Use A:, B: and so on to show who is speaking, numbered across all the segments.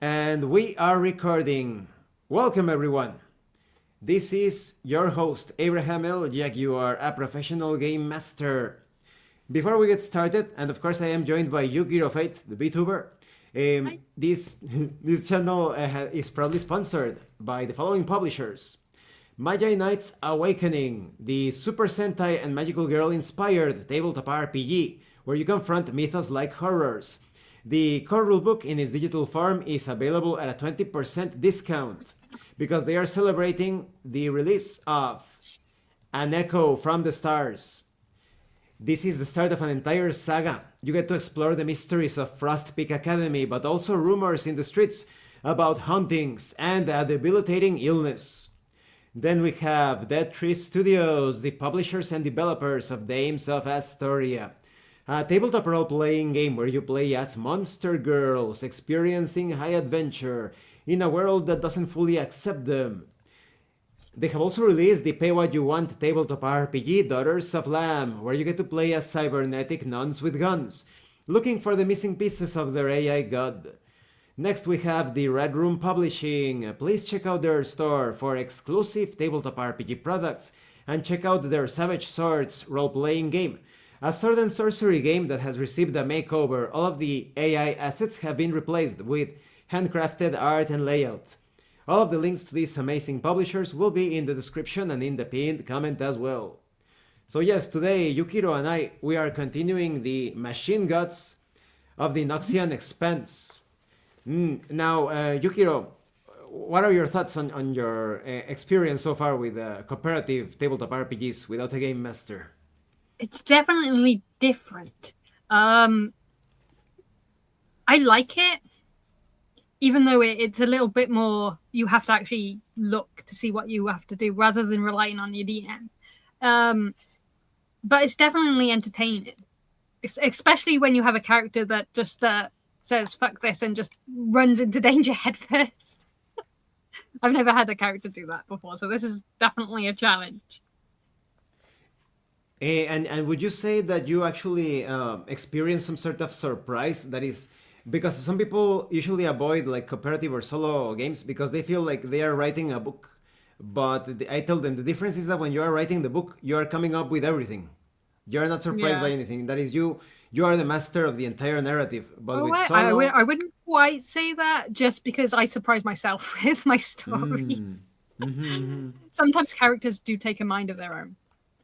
A: And we are recording. Welcome, everyone. This is your host, Abraham L. Jaguar, a professional game master. Before we get started, and of course, I am joined by Yukiro Fate, the VTuber.
B: Hi.
A: This this channel is proudly sponsored by the following publishers: Magi Knights Awakening, the Super Sentai and Magical Girl inspired tabletop RPG, where you confront mythos like horrors. The core rulebook in its digital form is available at a 20% discount because they are celebrating the release of An Echo from the Stars. This is the start of an entire saga. You get to explore the mysteries of Frost Peak Academy, but also rumors in the streets about hauntings and a debilitating illness. Then we have Dead Tree Studios, the publishers and developers of Dames of Asstoria, a tabletop role-playing game where you play as monster girls experiencing high adventure in a world that doesn't fully accept them. They have also released the Pay What You Want tabletop RPG Daughters of Lamb, where you get to play as cybernetic nuns with guns, looking for the missing pieces of their AI god. Next we have the Red Room Publishing. Please check out their store for exclusive tabletop RPG products and check out their Savage Swords role-playing game, a sword and sorcery game that has received a makeover. All of the AI assets have been replaced with handcrafted art and layout. All of the links to these amazing publishers will be in the description and in the pinned comment as well. So yes, today Yukiro and I, we are continuing the machine gods of the Noxian Expanse. Now, Yukiro, what are your thoughts on your experience so far with cooperative tabletop RPGs without a game master?
B: It's definitely different. I like it, even though it's a little bit more, you have to actually look to see what you have to do rather than relying on your DM. But it's definitely entertaining, especially when you have a character that just says fuck this and just runs into danger head first. I've never had a character do that before, so this is definitely a challenge.
A: And would you say that you actually experience some sort of surprise that is because some people usually avoid like cooperative or solo games because they feel like they are writing a book, but I tell them the difference is that when you are writing the book, you are coming up with everything. You are not surprised by
B: Yeah.
A: anything. That is you. You are the master of the entire narrative. But
B: Oh,
A: with
B: I
A: solo,
B: wouldn't quite say that just because I surprise myself with my
A: mm,
B: stories.
A: mm-hmm.
B: Sometimes characters do take a mind of their own.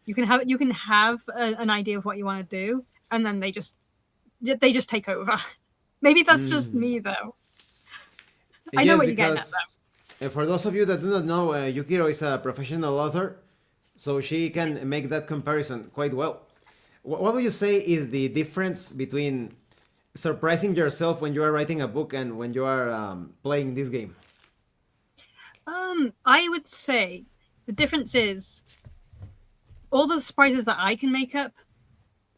B: You can have an idea of what you want to do, and then they just take over. Maybe that's just
A: Mm.
B: me though. I know
A: Yes,
B: what you're getting at
A: because for those of you that do not know, Yukiro is a professional author, so she can make that comparison quite well. What would you say is the difference between surprising yourself when you are writing a book and when you are playing this game?
B: though. I would say the difference is all the surprises that I can make up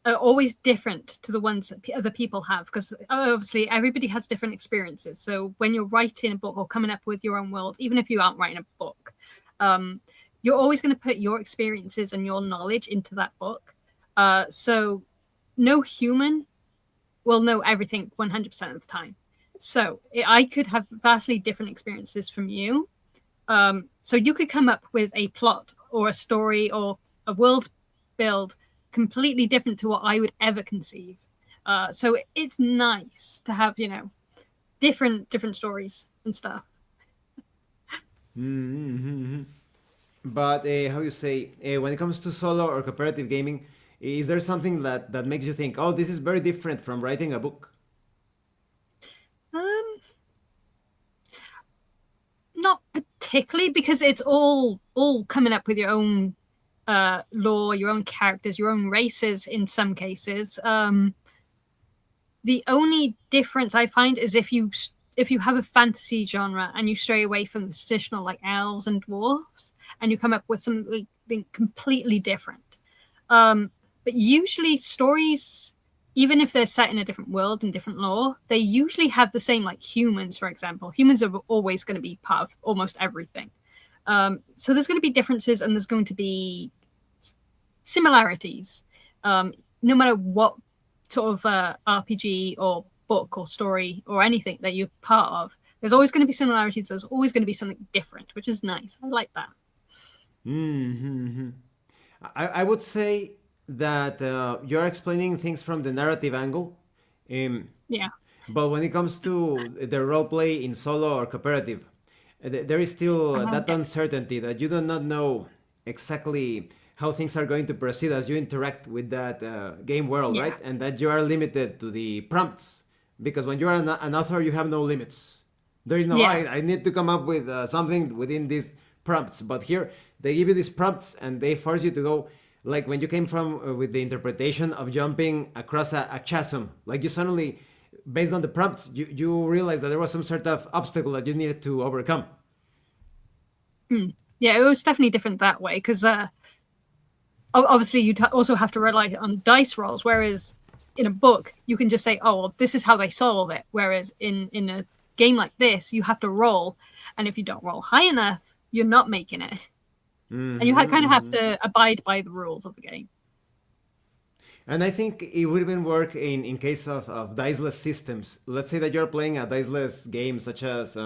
B: are always different to the ones that other people have, because obviously everybody has different experiences. So when you're writing a book or coming up with your own world, even if you aren't writing a book, you're always going to put your experiences and your knowledge into that book. So no human will know everything 100% of the time. So I could have vastly different experiences from you. So you could come up with a plot or a story or a world build completely different to what I would ever conceive. So it's nice to have, different stories and stuff.
A: Mm-hmm. But how you say when it comes to solo or cooperative gaming, is there something that makes you think, oh, this is very different from writing a book?
B: Um, Not particularly, because it's all coming up with your own lore, your own characters, your own races in some cases. The only difference I find is if you have a fantasy genre and you stray away from the traditional like elves and dwarves and you come up with something completely different. But usually stories, even if they're set in a different world and different lore, they usually have the same, like humans, for example. Humans are always going to be part of almost everything. So there's going to be differences and there's going to be similarities. No matter what sort of RPG or book or story or anything that you're part of, There's always going to be similarities. There's always going to be something different, which is nice. I like that.
A: Mm-hmm. I would say that you're explaining things from the narrative angle. Um,
B: Yeah.
A: but when it comes to the role play in solo or cooperative, there is still that
B: Yes.
A: uncertainty that you do not know exactly how things are going to proceed as you interact with that game world,
B: Yeah.
A: right? And that you are limited to the prompts. Because when you're an author, you have no limits. There is no,
B: Yeah.
A: I need to come up with something within these prompts. But here, they give you these prompts and they force you to go, like when you came from with the interpretation of jumping across a chasm. Like you suddenly, based on the prompts, you realize that there was some sort of obstacle that you needed to overcome.
B: Yeah, it was definitely different that way because obviously you also have to rely on dice rolls, whereas in a book you can just say, "Oh, well, this is how they solve it." Whereas in a game like this, you have to roll, and if you don't roll high enough, you're not making it, and you kind of have
A: Mm-hmm.
B: to abide by the rules of the game.
A: And I think it would even work in case of diceless systems. Let's say that you're playing a diceless game such as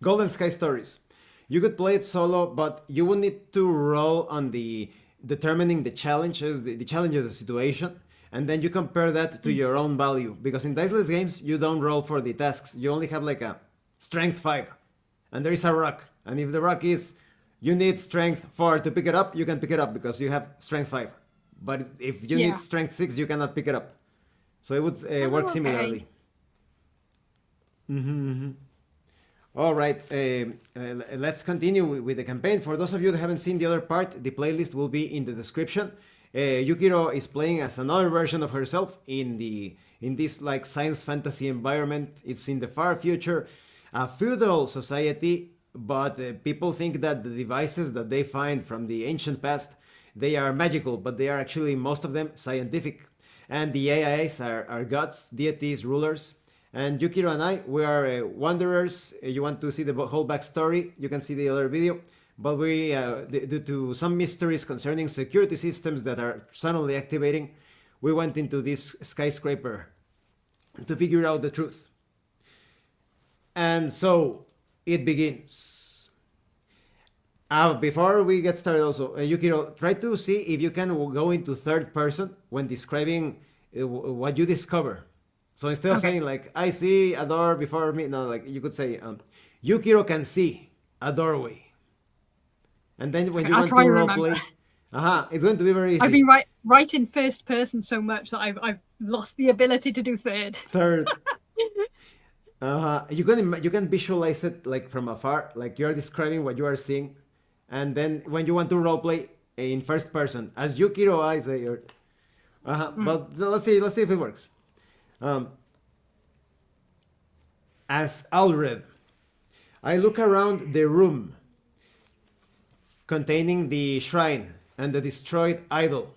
A: Golden Sky Stories. You could play it solo, but you would need to roll on the determining the challenges, the challenges of the situation, and then you compare that to your own value. Because in diceless games, you don't roll for the tasks. You only have like a strength 5, and there is a rock. And if the rock is you need strength 4 to pick it up, you can pick it up because you have strength 5. But if you need
B: Yeah.
A: strength 6, you cannot pick it up. So it would work
B: Oh, okay.
A: similarly. All right, let's continue with the campaign. For those of you that haven't seen the other part, the playlist will be in the description. Yukiro is playing as another version of herself in this like science fantasy environment. It's in the far future, a feudal society, but people think that the devices that they find from the ancient past they are magical, but they are actually most of them scientific. And the AIs are gods, deities, rulers. And Yukiro and I, we are wanderers. You want to see the whole backstory, you can see the other video. But we, due to some mysteries concerning security systems that are suddenly activating, we went into this skyscraper to figure out the truth. And so it begins. Before we get started, also, Yukiro, try to see if you can go into third person when describing what you discover. So instead of
B: Okay.
A: saying like I see a door before me, no, like you could say Yukiro can see a doorway, and then when
B: Okay.
A: you
B: I'll
A: want to
B: try and remember.
A: roleplay, it's going to be very
B: I've
A: easy.
B: been writing first person so much that I've lost the ability to do third.
A: Third, you can visualize it like from afar, like you're describing what you are seeing, and then when you want to roleplay in first person, as Yukiro, I say, but let's see if it works. Um, as Alred, I look around the room containing the shrine and the destroyed idol,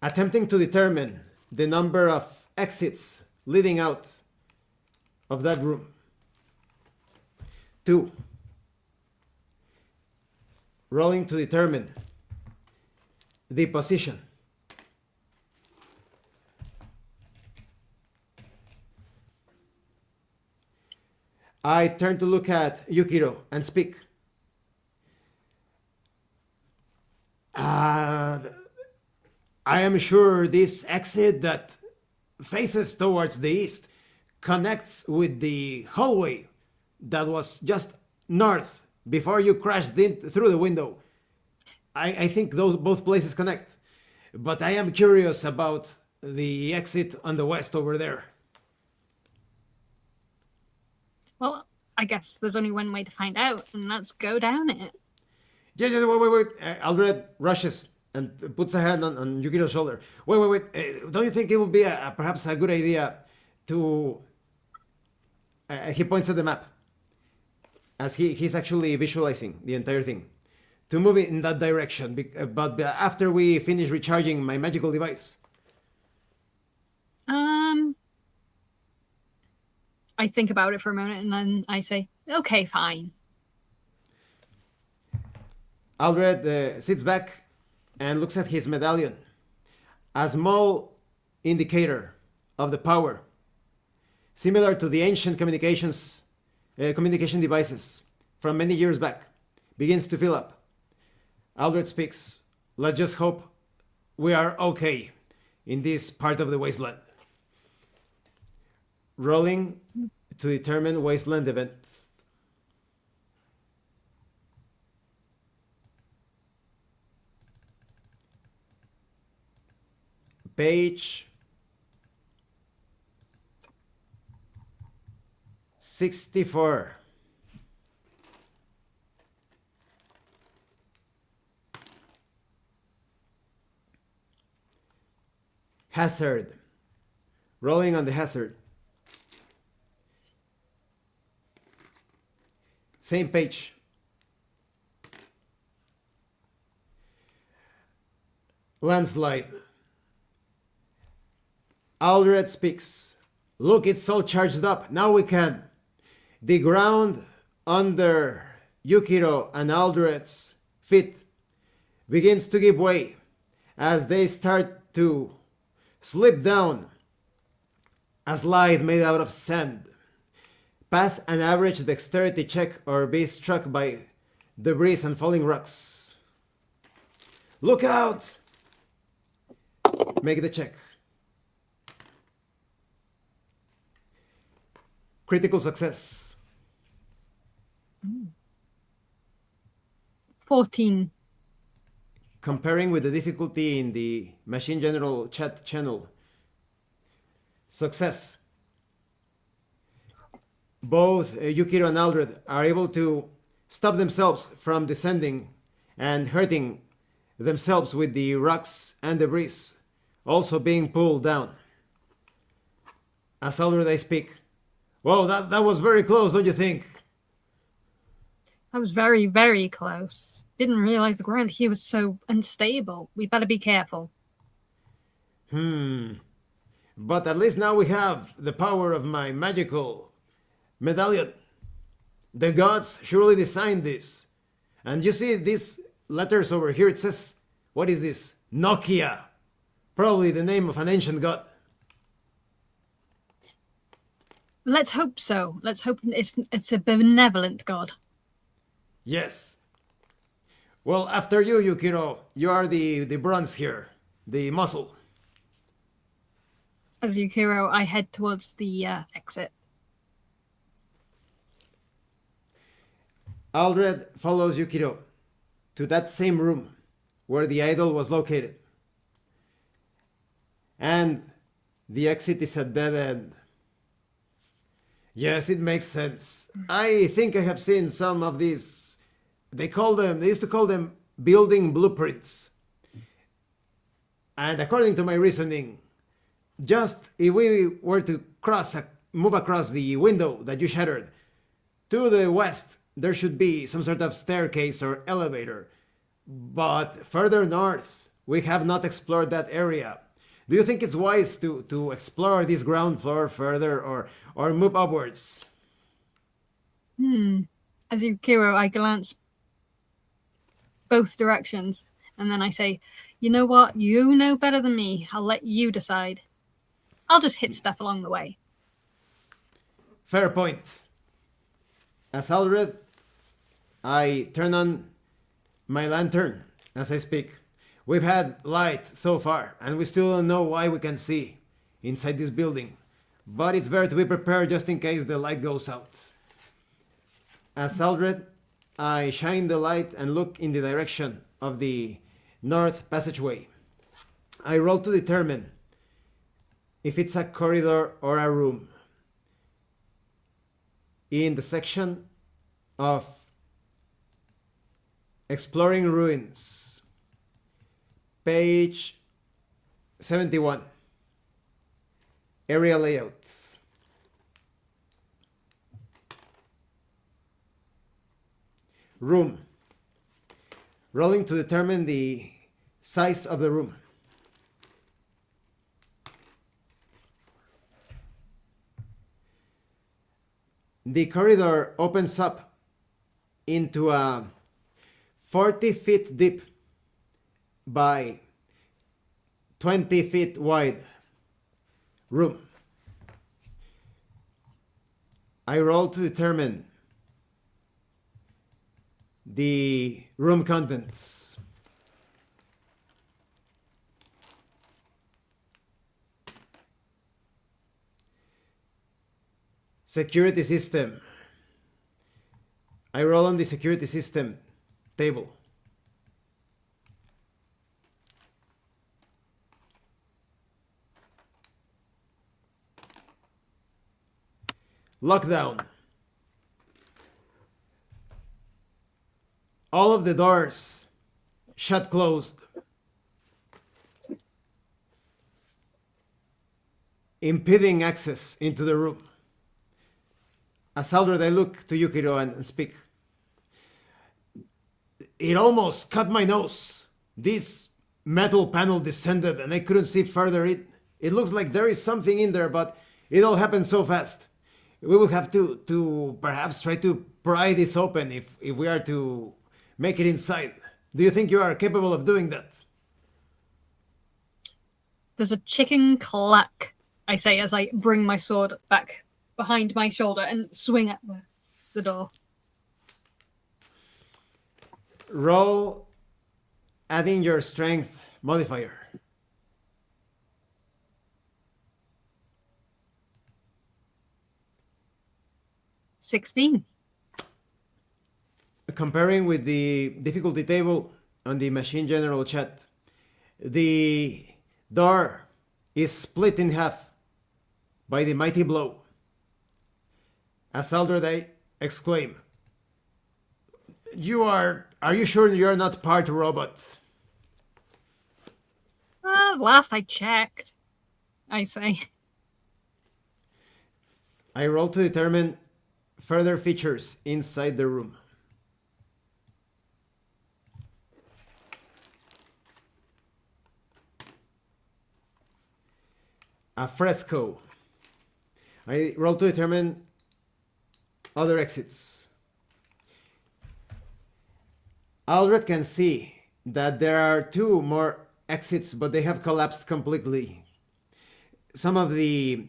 A: attempting to determine the number of exits leading out of that room. 2. Rolling to determine the position. I turn to look at Yukiro and speak. I am sure this exit that faces towards the east connects with the hallway that was just north before you crashed in through the window. I think those both places connect. But I am curious about the exit on the west over there.
B: Well, I guess there's only one way to find out, and that's go down it.
A: Yeah, wait. Alred rushes and puts a hand on Yukiro's shoulder. Wait. Don't you think it would be perhaps a good idea to... he points at the map as he's actually visualizing the entire thing. To move it in that direction, but after we finish recharging my magical device.
B: I think about it for a moment and then I say, okay, fine.
A: Alred sits back and looks at his medallion. A small indicator of the power, similar to the ancient communications communication devices from many years back begins to fill up. Aldred speaks. Let's just hope we are okay in this part of the wasteland. Rolling to determine wasteland event. Page 64. Hazard. Rolling on the hazard. Same page. Landslide. Aldred speaks. Look, it's all charged up. Now we can. The ground under Yukiro and Aldred's feet begins to give way as they start to slip down a slide made out of sand. Pass an average dexterity check or be struck by debris and falling rocks. Look out! Make the check. Critical success.
B: 14.
A: Comparing with the difficulty in the Machine General chat channel. Success. Both Yukiro and Aldred are able to stop themselves from descending and hurting themselves with the rocks and debris also being pulled down. As Aldred I speak. Whoa, that was very close, don't you think?
B: That was very, very close. Didn't realize the ground here was so unstable. We better be careful.
A: But at least now we have the power of my magical medallion. The gods surely designed this. And you see these letters over here, it says, what is this? Nokia. Probably the name of an ancient god.
B: Let's hope so. Let's hope it's a benevolent god.
A: Yes. Well, after you, Yukiro, you are the bronze here, the muscle.
B: As Yukiro, I head towards the exit.
A: Aldred follows Yukiro to that same room where the idol was located. And the exit is a dead end. Yes, it makes sense. I think I have seen some of these. They used to call them building blueprints. And according to my reasoning, just if we were to move across the window that you shattered, to the west, there should be some sort of staircase or elevator. But further north, we have not explored that area. Do you think it's wise to explore this ground floor further or move upwards?
B: As Yukiro, I glance both directions, and then I say, you know what? You know better than me. I'll let you decide. I'll just hit stuff along the way.
A: Fair point. As Aldred, I turn on my lantern as I speak. We've had light so far, and we still don't know why we can see inside this building. But it's better to be prepared just in case the light goes out. As Aldred, I shine the light and look in the direction of the north passageway. I roll to determine if it's a corridor or a room. In the section of Exploring Ruins, page 71, area layout. Room. Rolling to determine the size of the room. The corridor opens up into a 40 feet deep by 20 feet wide room. I roll to determine the room contents. Security system. I roll on the security system table. Lockdown. All of the doors shut closed. Impeding access into the room. As Aldred, I look to Yukiro and speak. It almost cut my nose. This metal panel descended and I couldn't see further. It looks like there is something in there, but it all happened so fast. We will have to perhaps try to pry this open if we are to make it inside. Do you think you are capable of doing that?
B: There's a chicken cluck, I say as I bring my sword back behind my shoulder and swing at the door.
A: Roll adding your strength modifier.
B: $16.
A: Comparing with the difficulty table on the machine general chat, the door is split in half by the mighty blow. As Aldred, I exclaim, are you sure you're not part robot?
B: Last I checked, I say.
A: I roll to determine further features inside the room. A fresco. I roll to determine other exits. Aldred can see that there are 2 more exits, but they have collapsed completely. Some of the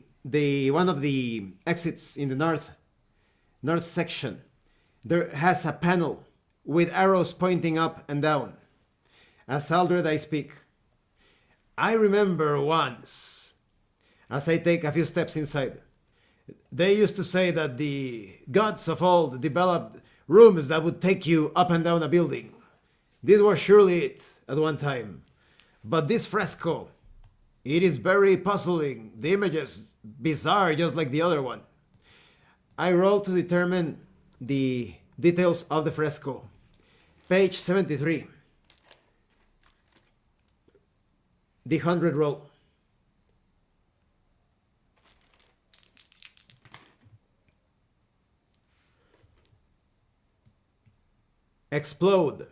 A: one of the exits in the north section, there has a panel with arrows pointing up and down. As Aldred, I speak. I remember once, as I take a few steps inside, they used to say that the gods of old developed rooms that would take you up and down a building. This was surely it at one time. But this fresco, it is very puzzling. The image is bizarre, just like the other one. I roll to determine the details of the fresco. Page 73. The 100 roll. Explode.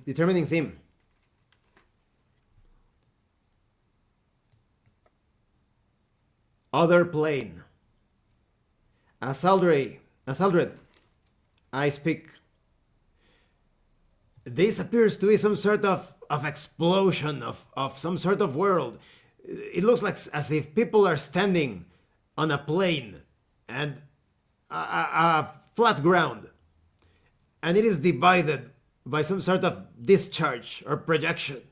A: Determining theme. Other plane. As Aldred, I speak. This appears to be some sort of explosion of some sort of world. It looks like as if people are standing on a plane and a flat ground, and it is divided by some sort of discharge or projection.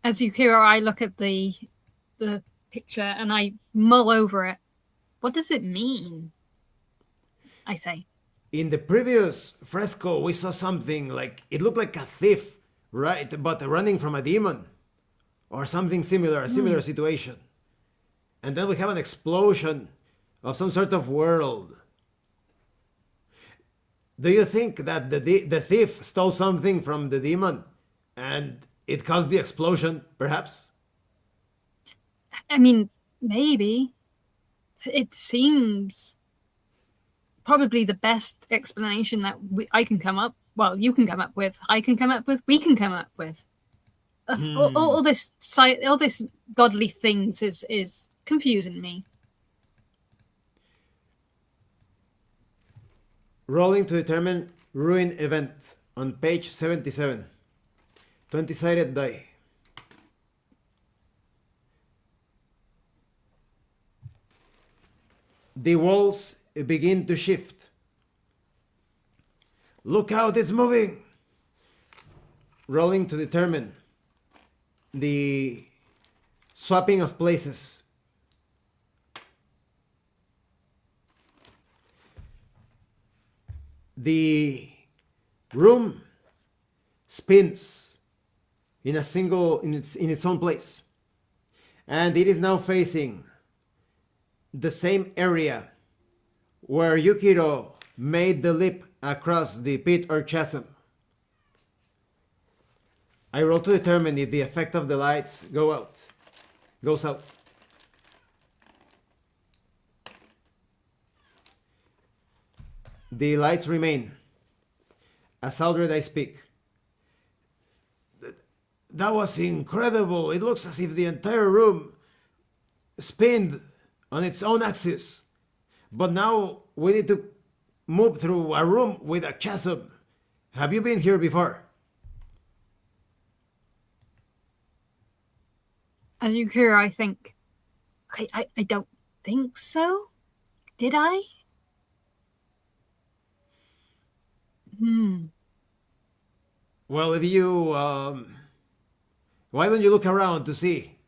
B: As Yukiro, I look at the picture and I mull over it. What does it mean? I say.
A: In the previous fresco, we saw something like, it looked like a thief, right? But running from a demon or something similar, a similar situation. And then we have an explosion of some sort of world. Do you think that the thief stole something from the demon and it caused the explosion, perhaps?
B: I mean, maybe. It seems probably the best explanation that I can come up. Well, you can come up with. I can come up with. We can come up with. All this godly things is confusing me.
A: Rolling to determine ruin event on page 77. 20-sided die. The walls begin to shift. Look out, it's moving! Rolling to determine the swapping of places. The room spins in its own place, and it is now facing the same area where Yukiro made the leap across the pit or chasm. I roll to determine if the effect of the lights goes out. The lights remain. As Aldred I speak. That was incredible. It looks as if the entire room spinned on its own axis. But now we need to move through a room with a chasm. Have you been here before?
B: And Yukiro, I think. I don't think so. Did I?
A: Well, if you why don't you look around to see?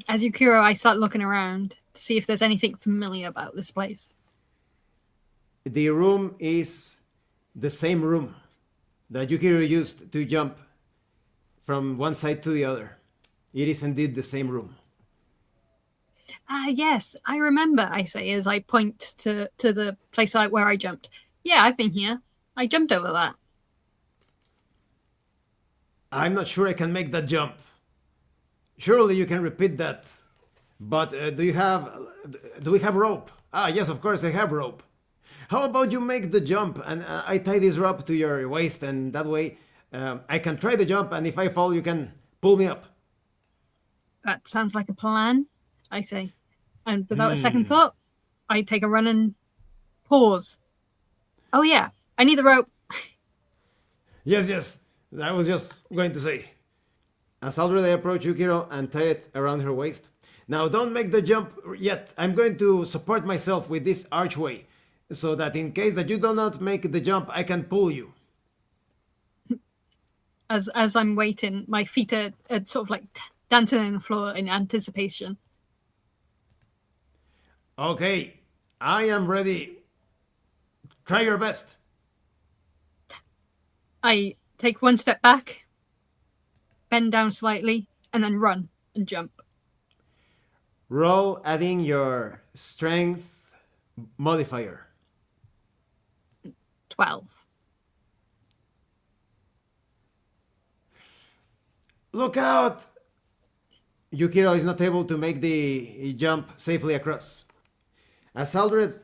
B: As Yukiro, I start looking around to see if there's anything familiar about this place.
A: The room is the same room that Yukiro used to jump from one side to the other. It is indeed the same room.
B: Yes, I remember, I say as I point to the place where I jumped. Yeah, I've been here. I jumped over that.
A: I'm not sure I can make that jump. Surely you can repeat that. But do we have rope? Ah, yes, of course I have rope. How about you make the jump and I tie this rope to your waist, and that way I can try the jump, and if I fall you can pull me up.
B: That sounds like a plan, I say. And without a second thought, I take a run and pause. Oh yeah, I need the rope.
A: Yes, I was just going to say. As Aldred I approach Yukiro and tie it around her waist. Now don't make the jump yet. I'm going to support myself with this archway, so that in case that you do not make the jump, I can pull you.
B: As I'm waiting, my feet are sort of like dancing on the floor in anticipation.
A: Okay, I am ready. Try your best.
B: I take one step back, bend down slightly, and then run and jump.
A: Roll adding your strength modifier.
B: 12.
A: Look out! Yukiro is not able to make the jump safely across. As Aldred,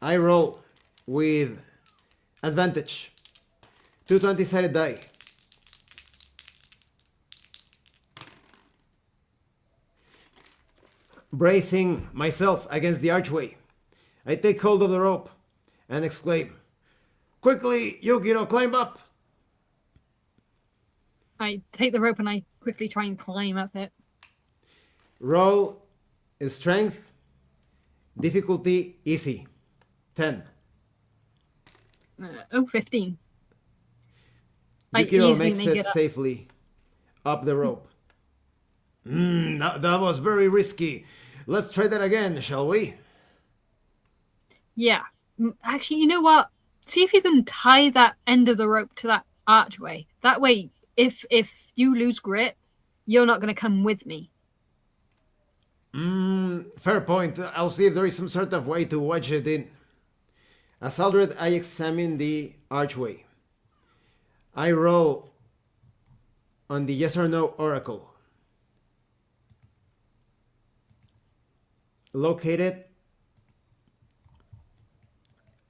A: I roll with advantage. 2 20-sided die. Bracing myself against the archway, I take hold of the rope and exclaim, "Quickly, Yukiro, climb up!"
B: I take the rope and I quickly try and climb up it.
A: Roll strength, difficulty easy, 10.
B: 15.
A: Yukiro makes it safely up the rope. That was very risky. Let's try that again, shall we?
B: Yeah. Actually, you know what? See if you can tie that end of the rope to that archway. That way, if you lose grip, you're not going to come with me.
A: Fair point. I'll see if there is some sort of way to wedge it in. As Aldred, I examine the archway. I roll on the yes or no oracle. Located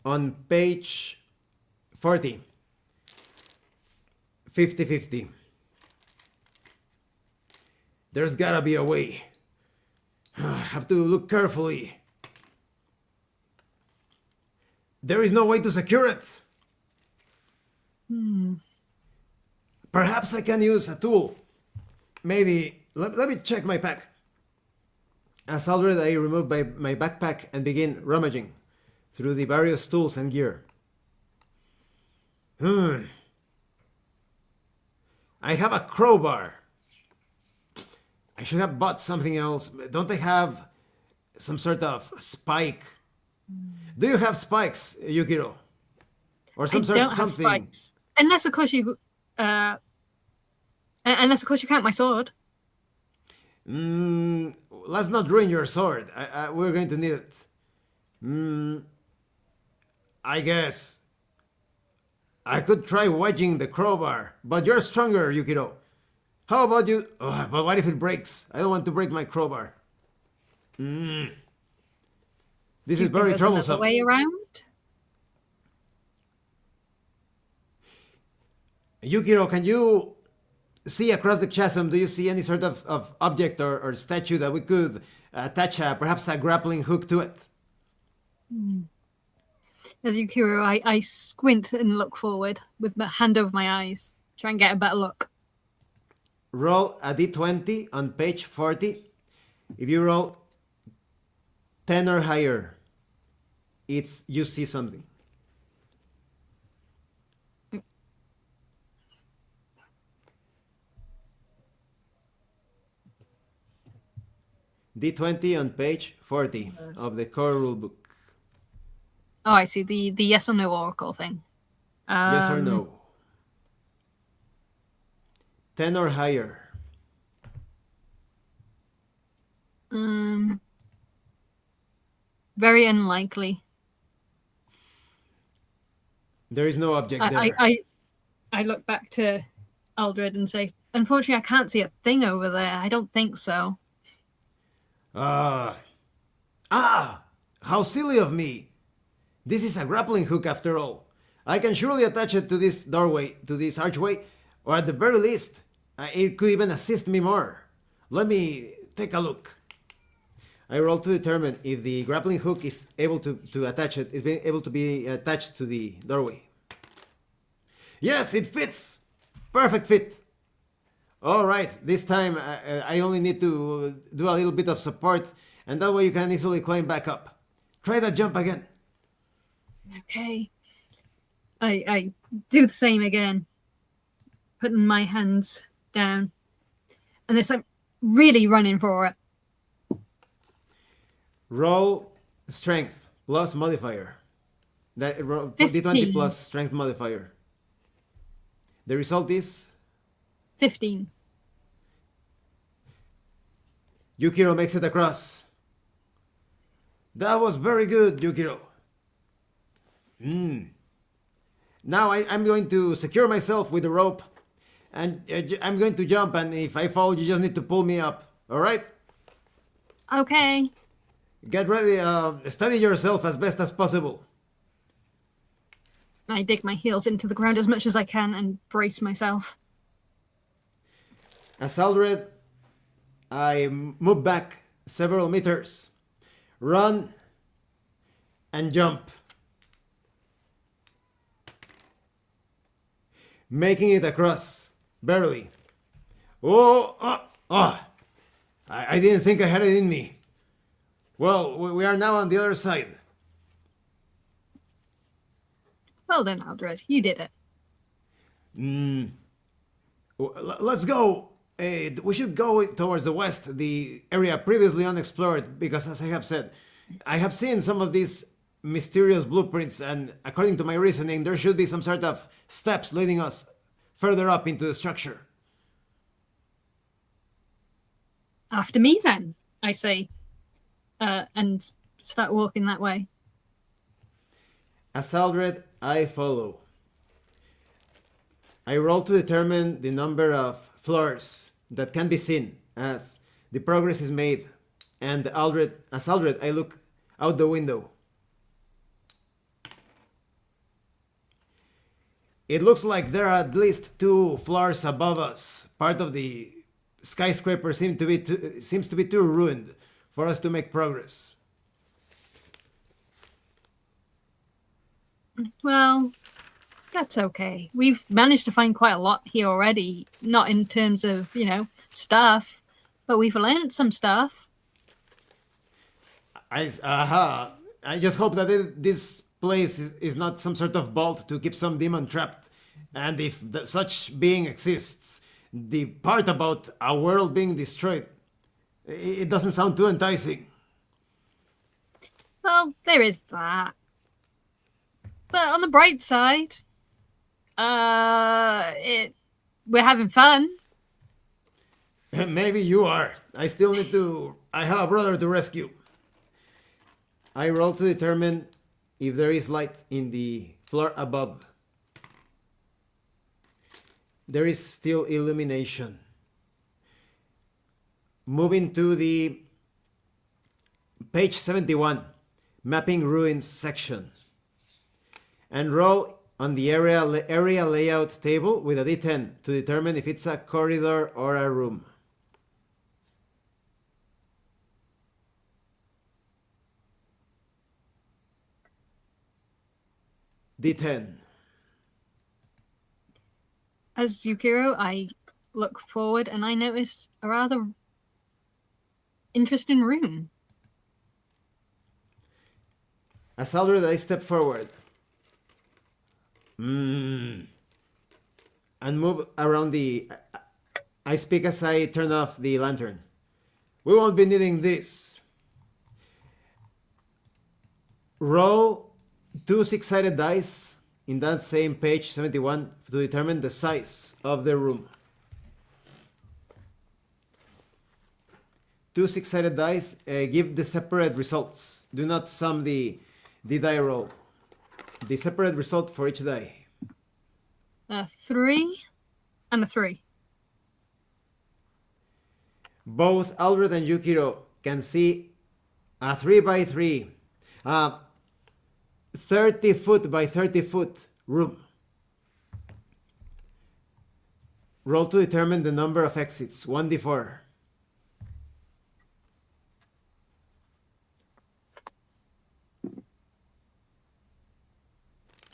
A: on page 40. 50-50. There's gotta be a way. Have to look carefully. There is no way to secure it. Perhaps I can use a tool. Maybe, let me check my pack. As Aldred, I remove my backpack and begin rummaging through the various tools and gear. I have a crowbar. I should have bought something else. Don't they have some sort of spike? Do you have spikes, Yukiro? Or some
B: I
A: sort
B: don't
A: of
B: have
A: something?
B: spikes. Unless, of course, you count my sword.
A: Let's not ruin your sword. We're going to need it. I guess I could try wedging the crowbar, but you're stronger, Yukiro. How about you? Oh, but what if it breaks? I don't want to break my crowbar. This
B: Do
A: is
B: you think
A: very
B: there's another
A: troublesome.
B: way around?
A: Yukiro, can you see across the chasm? Do you see any sort of object or statue that we could attach perhaps a grappling hook to it?
B: As Yukiro, I squint and look forward with my hand over my eyes, try and get a better look.
A: Roll a d20 on page 40. If you roll 10 or higher, it's you see something. D20 on page 40 of the core rulebook.
B: Oh, I see, the yes or no oracle thing.
A: Yes or no? 10 or higher.
B: Very unlikely.
A: There is no object there.
B: I look back to Aldred and say, unfortunately, I can't see a thing over there. I don't think so.
A: How silly of me. This is a grappling hook after all. I can surely attach it to this doorway, to this archway, or at the very least, it could even assist me more. Let me take a look. I roll to determine if the grappling hook is able to attach it, is being able to be attached to the doorway. Yes, it fits! Perfect fit! Alright, this time I only need to do a little bit of support, and that way you can easily climb back up. Try that jump again.
B: Okay. I do the same again, putting my hands down, and this time really running for it.
A: Roll strength plus modifier. Roll d20 plus strength modifier. The result is
B: 15.
A: Yukiro makes it across. That was very good, Yukiro. Now I'm going to secure myself with the rope, and I'm going to jump, and if I fall, you just need to pull me up. Alright?
B: Okay.
A: Get ready, steady yourself as best as possible.
B: I dig my heels into the ground as much as I can and brace myself.
A: As Aldred, I move back several meters, run, and jump. Making it across, barely. I didn't think I had it in me. Well, we are now on the other side.
B: Well done, Aldred. You did it.
A: Let's go. We should go towards the west, the area previously unexplored, because as I have said, I have seen some of these mysterious blueprints, and according to my reasoning, there should be some sort of steps leading us further up into the structure.
B: After me, then, I say, and start walking that way.
A: As Aldred, I follow. I roll to determine the number of floors that can be seen as the progress is made, and as Aldred, I look out the window. It looks like there are at least 2 floors above us. Part of the skyscraper seems to be too ruined for us to make progress.
B: Well, that's okay. We've managed to find quite a lot here already. Not in terms of, stuff, but we've learned some stuff.
A: I just hope that this place is not some sort of vault to keep some demon trapped. And if such being exists, the part about a world being destroyed, it doesn't sound too enticing.
B: Well, there is that. But on the bright side, we're having fun.
A: Maybe you are. I still need to. I have a brother to rescue. I roll to determine if there is light in the floor above. There is still illumination. Moving to the page 71, mapping ruins section. And roll on the area layout table with a d10 to determine if it's a corridor or a room. D10.
B: As Yukiro, I look forward and I notice a rather interesting room.
A: As Aldred, I step forward. And move around the... I speak as I turn off the lantern. We won't be needing this. Roll 2 six-sided dice in that same page 71 to determine the size of the room. 2 six-sided dice give the separate results. Do not sum the die roll. The separate result for each die.
B: A 3 and a 3.
A: Both Aldred and Yukiro can see a 3 by 3, 30 foot by 30 foot room. Roll to determine the number of exits, 1d4.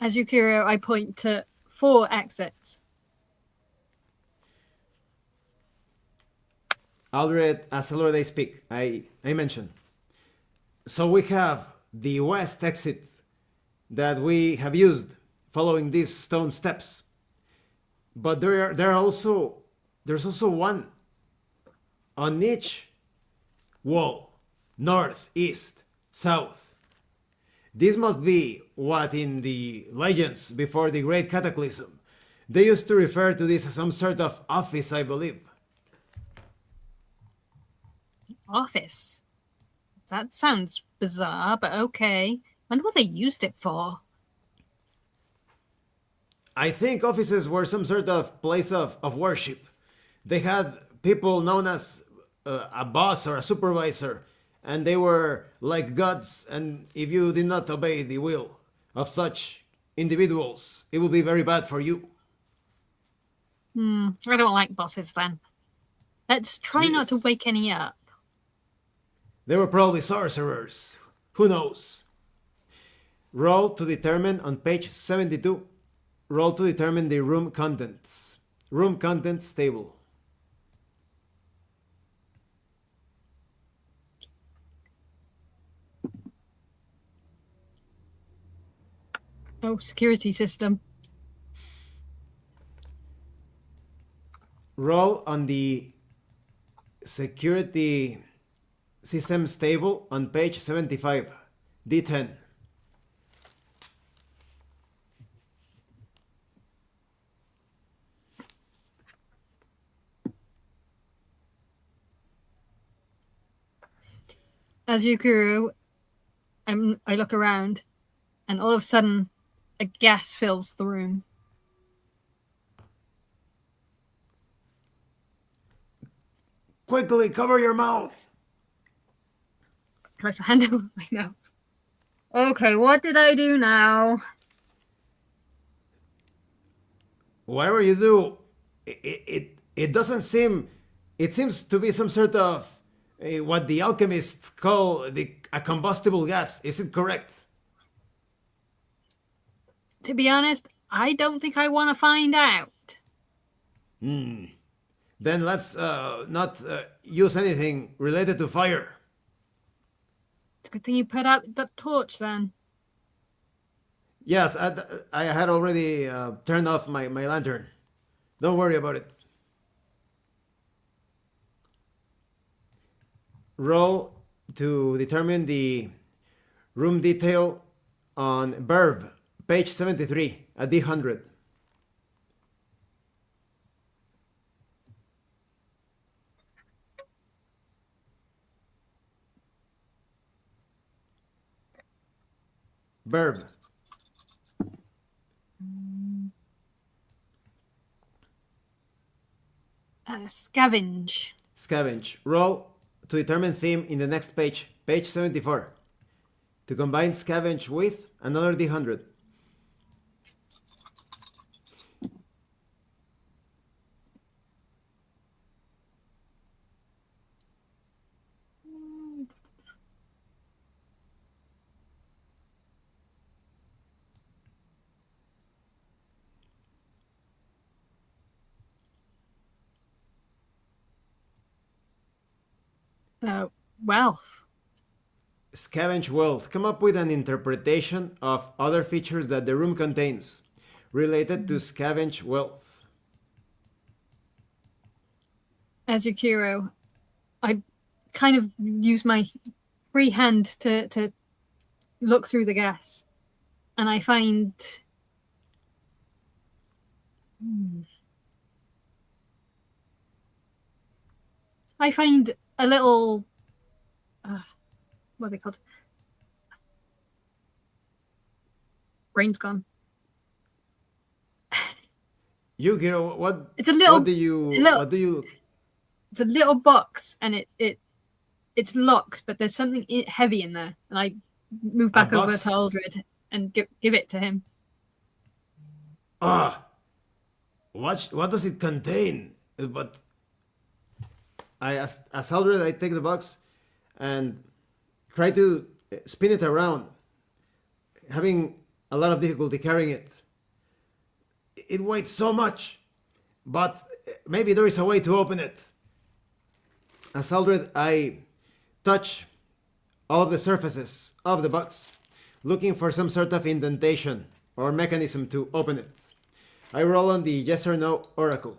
B: As Yukiro, I point to 4 exits.
A: Aldred, as Aldred I speak, I mention. So we have the west exit that we have used following these stone steps. But there's also one on each wall, north, east, south. This must be what in the legends before the Great Cataclysm, they used to refer to this as some sort of office, I believe.
B: Office? That sounds bizarre, but okay. Wonder what they used it for.
A: I think offices were some sort of place of worship. They had people known as a boss or a supervisor, and they were like gods, and if you did not obey the will of such individuals, it would be very bad for you.
B: I don't like bosses then. Let's try not to wake any up.
A: They were probably sorcerers. Who knows? Roll to determine on page 72. Roll to determine the room contents. Room contents table.
B: Oh, security system.
A: Roll on the security systems table on page 75. D10.
B: As Yukiro, I look around, and all of a sudden, a gas fills the room.
A: Quickly, cover your mouth!
B: Place a hand over my mouth. Okay, what did I do now?
A: Whatever you do, it doesn't seem... It seems to be some sort of what the alchemists call a combustible gas. Is it correct?
B: To be honest, I don't think I want to find out.
A: Then let's not use anything related to fire.
B: It's a good thing you put out that torch then.
A: Yes, I had already turned off my lantern. Don't worry about it. Roll to determine the room detail on Verb, page 73, a D100. Verb.
B: Scavenge.
A: Scavenge. Roll to determine theme in the next page, page 74. To combine scavenge with another D100.
B: Wealth.
A: Scavenge wealth. Come up with an interpretation of other features that the room contains related to scavenge wealth.
B: As Yukiro, I kind of use my free hand to look through the gas, and I find a little what are they called? Brain's gone.
A: Yukiro, what?
B: It's a little.
A: What do you?
B: It's a little box, and it's locked, but there's something heavy in there, and I move back over to Aldred and give it to him.
A: What does it contain? But as Aldred, I take the box and try to spin it around, having a lot of difficulty carrying it. It weighs so much, but maybe there is a way to open it. As Aldred, I touch all of the surfaces of the box, looking for some sort of indentation or mechanism to open it. I roll on the yes or no oracle.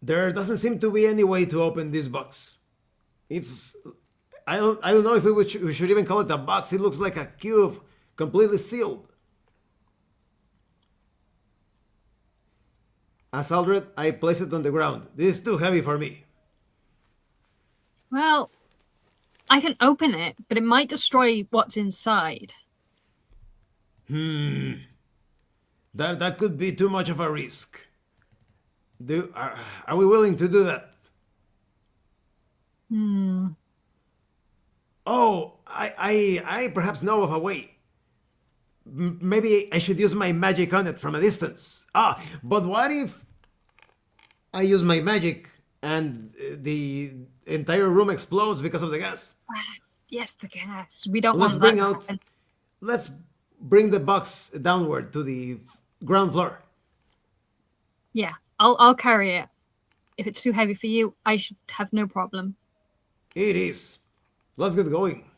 A: There doesn't seem to be any way to open this box. I don't know if we should even call it a box. It looks like a cube, completely sealed. As Aldred, I place it on the ground. This is too heavy for me.
B: Well, I can open it, but it might destroy what's inside.
A: That could be too much of a risk. Are we willing to do that? Oh, I perhaps know of a way. Maybe I should use my magic on it from a distance. But what if I use my magic and the entire room explodes because of the gas?
B: Yes, the gas. We don't want that to happen.
A: Let's bring the box downward to the ground floor.
B: Yeah, I'll carry it. If it's too heavy for you, I should have no problem.
A: It is. Let's get going.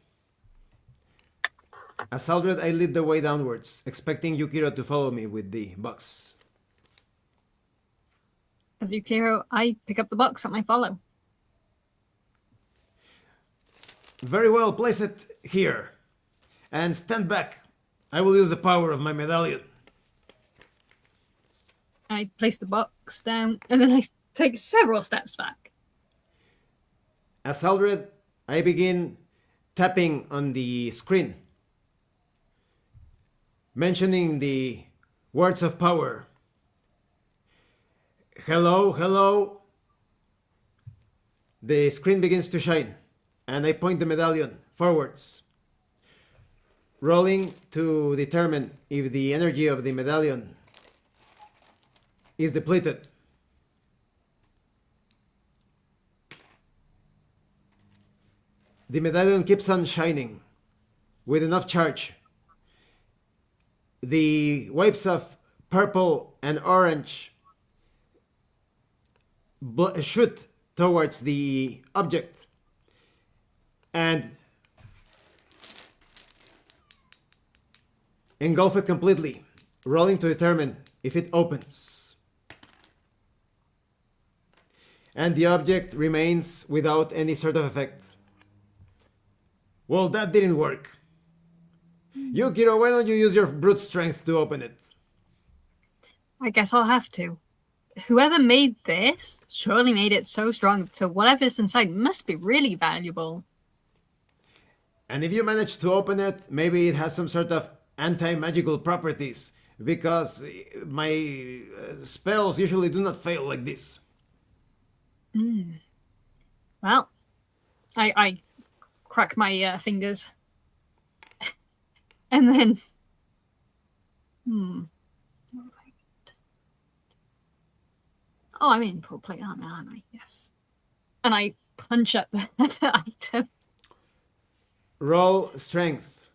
A: As Aldred, I lead the way downwards, expecting Yukiro to follow me with the box.
B: As Yukiro, I pick up the box and I follow.
A: Very well, place it here. And stand back. I will use the power of my medallion.
B: I place the box down, and then I take several steps back.
A: As Aldred, I begin tapping on the screen, mentioning the words of power. Hello, hello. The screen begins to shine, and I point the medallion forwards, rolling to determine if the energy of the medallion is depleted. The medallion keeps on shining with enough charge. The waves of purple and orange shoot towards the object and engulf it completely, rolling to determine if it opens. And the object remains without any sort of effect. Well, that didn't work. Yukiro, why don't you use your brute strength to open it?
B: I guess I'll have to. Whoever made this surely made it so strong, so whatever's inside must be really valuable.
A: And if you manage to open it, maybe it has some sort of anti-magical properties, because my spells usually do not fail like this.
B: Well, I crack my fingers. And then... Oh, I'm in full play, aren't I? Yes. And I punch at the item.
A: Roll strength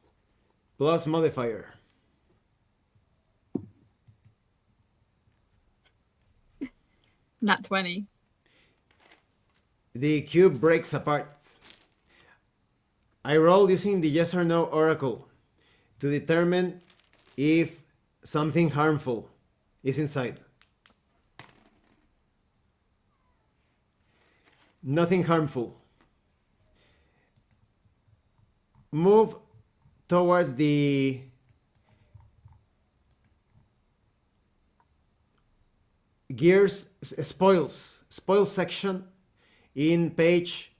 A: plus modifier.
B: Nat 20.
A: The cube breaks apart. I roll using the yes or no oracle to determine if something harmful is inside. Nothing harmful. Move towards the gears spoils section in page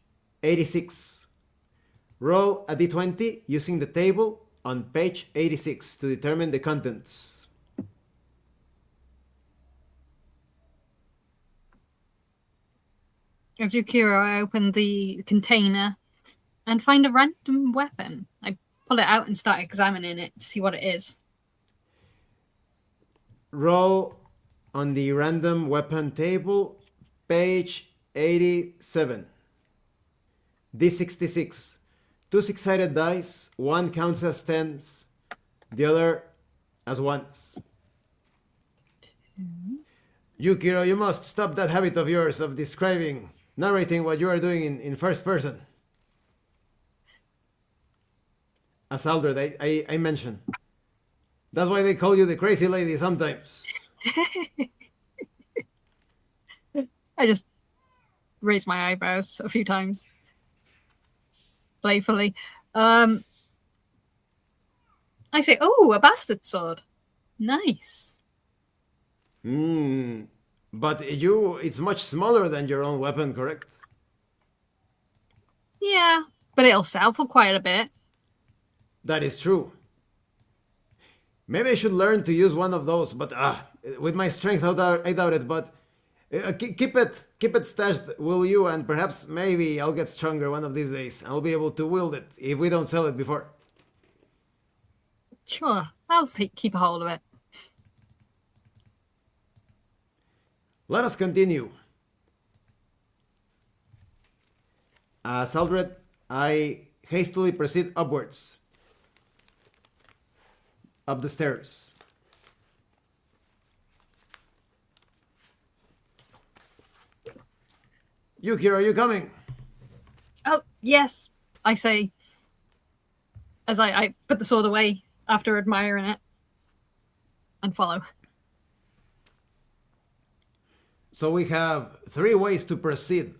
A: 86. Roll a d20 using the table on page 86 to determine the contents.
B: As Yukiro, I open the container and find a random weapon. I pull it out and start examining it to see what it is.
A: Roll on the random weapon table, page 87. D66. 2 six-sided dice, one counts as tens, the other as ones. Yukiro, you must stop that habit of yours of narrating what you are doing in first person. As Aldred, I mentioned. That's why they call you the crazy lady sometimes.
B: I just raise my eyebrows a few times. Playfully. I say, oh, a bastard sword. Nice.
A: But it's much smaller than your own weapon, correct?
B: Yeah, but it'll sell for quite a bit.
A: That is true. Maybe I should learn to use one of those, but with my strength, I doubt it. But keep it stashed, will you? And perhaps maybe I'll get stronger one of these days. I'll be able to wield it if we don't sell it before.
B: Sure, I'll keep a hold of it.
A: Let us continue. As Aldred, I hastily proceed upwards. Up the stairs. Yukiro, are you coming?
B: Oh, yes, I say, as I put the sword away after admiring it and follow.
A: So we have 3 ways to proceed.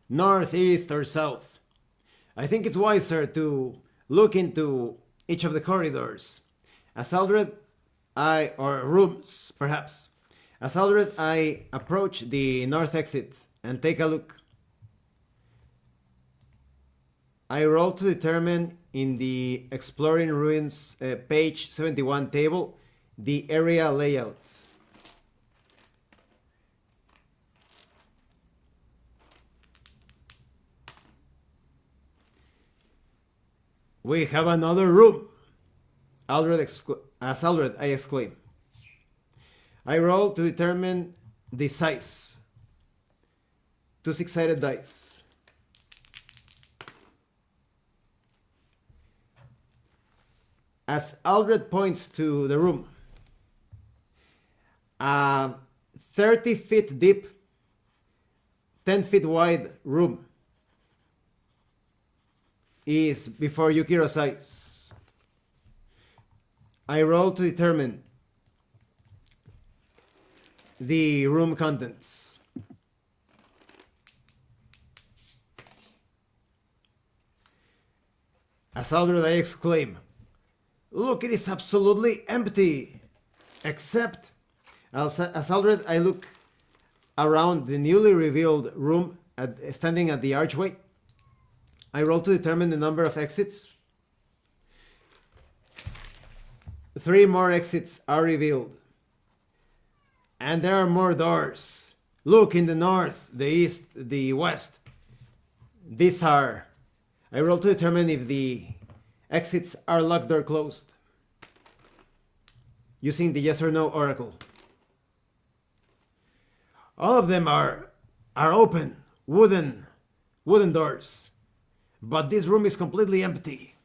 A: North, east, or south. I think it's wiser to look into each of the corridors. As Aldred, or rooms, perhaps. As Aldred, I approach the north exit and take a look. I roll to determine in the Exploring Ruins page 71 table the area layout. We have another room. As Aldred, I exclaim. I roll to determine the size. 2 six-sided dice. As Aldred points to the room, a 30 feet deep 10 feet wide room is before Yukiro's eyes. I roll to determine the room contents. As Aldred, I exclaim, "Look, it is absolutely empty! Except..." As Aldred, I look around the newly revealed room standing at the archway. I roll to determine the number of exits. 3 more exits are revealed. And there are more doors. Look, in the north, the east, the west. These are... I roll to determine if the exits are locked or closed, using the yes or no oracle. All of them are open, wooden doors. But this room is completely empty.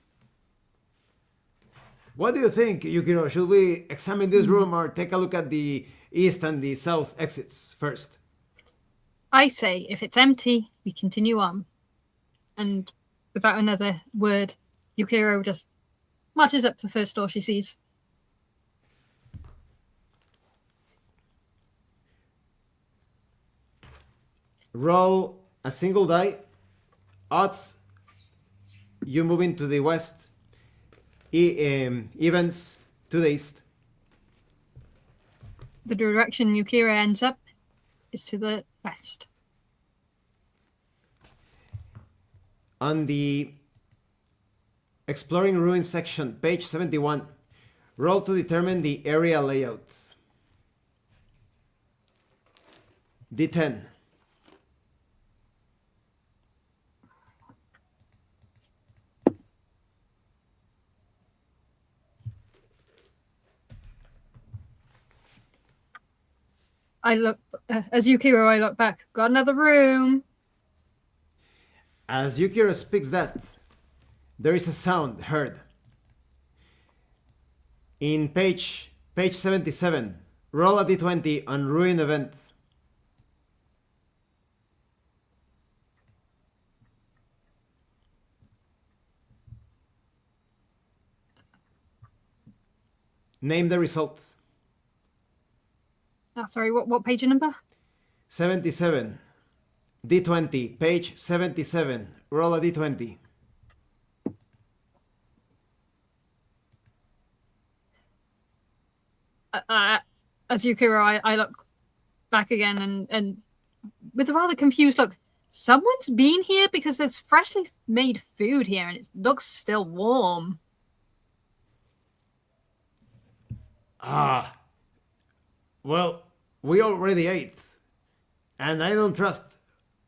A: What do you think, Yukiro? Should we examine this room or take a look at the east and the south exits first?
B: I say, if it's empty, we continue on. And without another word, Yukiro just marches up to the first door she sees.
A: Roll a single die. Odds, you move into the west. Evens to the east.
B: The direction Yukiro ends up is to the west.
A: On the Exploring Ruins section, page 71, roll to determine the area layout. D10.
B: I look, as Yukiro, I look back. Got another room.
A: As Yukiro speaks that, there is a sound heard. In page 77, roll a d20 on Ruin Event. Name the result.
B: Sorry, what page number?
A: 77. D20, page 77. Roll a d20.
B: As Yukiro, I look back again and with a rather confused look. Someone's been here because there's freshly made food here and it looks still warm.
A: Well, we already ate. And I don't trust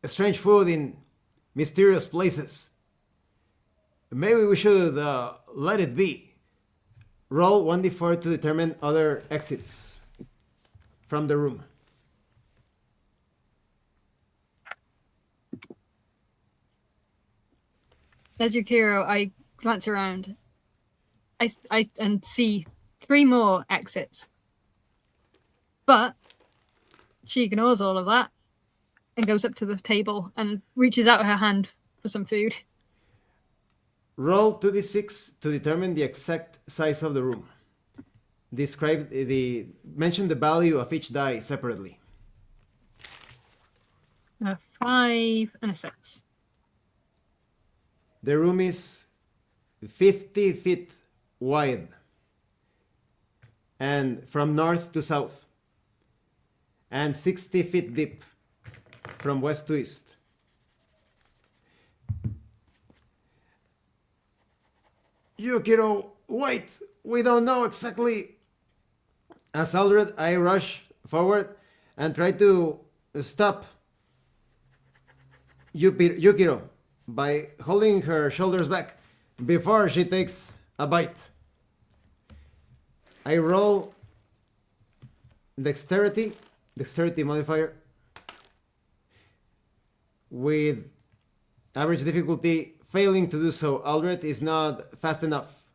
A: strange food in mysterious places. Maybe we should let it be. Roll 1d4 to determine other exits from the room.
B: As Yukiro, I glance around. I and see 3 more exits. But she ignores all of that and goes up to the table and reaches out her hand for some food.
A: Roll 2d6 to determine the exact size of the room. Mention the value of each die separately.
B: A 5 and a 6.
A: The room is 50 feet wide and from north to south, and 60 feet deep from west to east. Yukiro, wait! We don't know exactly. As Aldred, I rush forward and try to stop Yukiro by holding her shoulders back before she takes a bite. I roll dexterity modifier with average difficulty. Failing to do so, Aldred is not fast enough.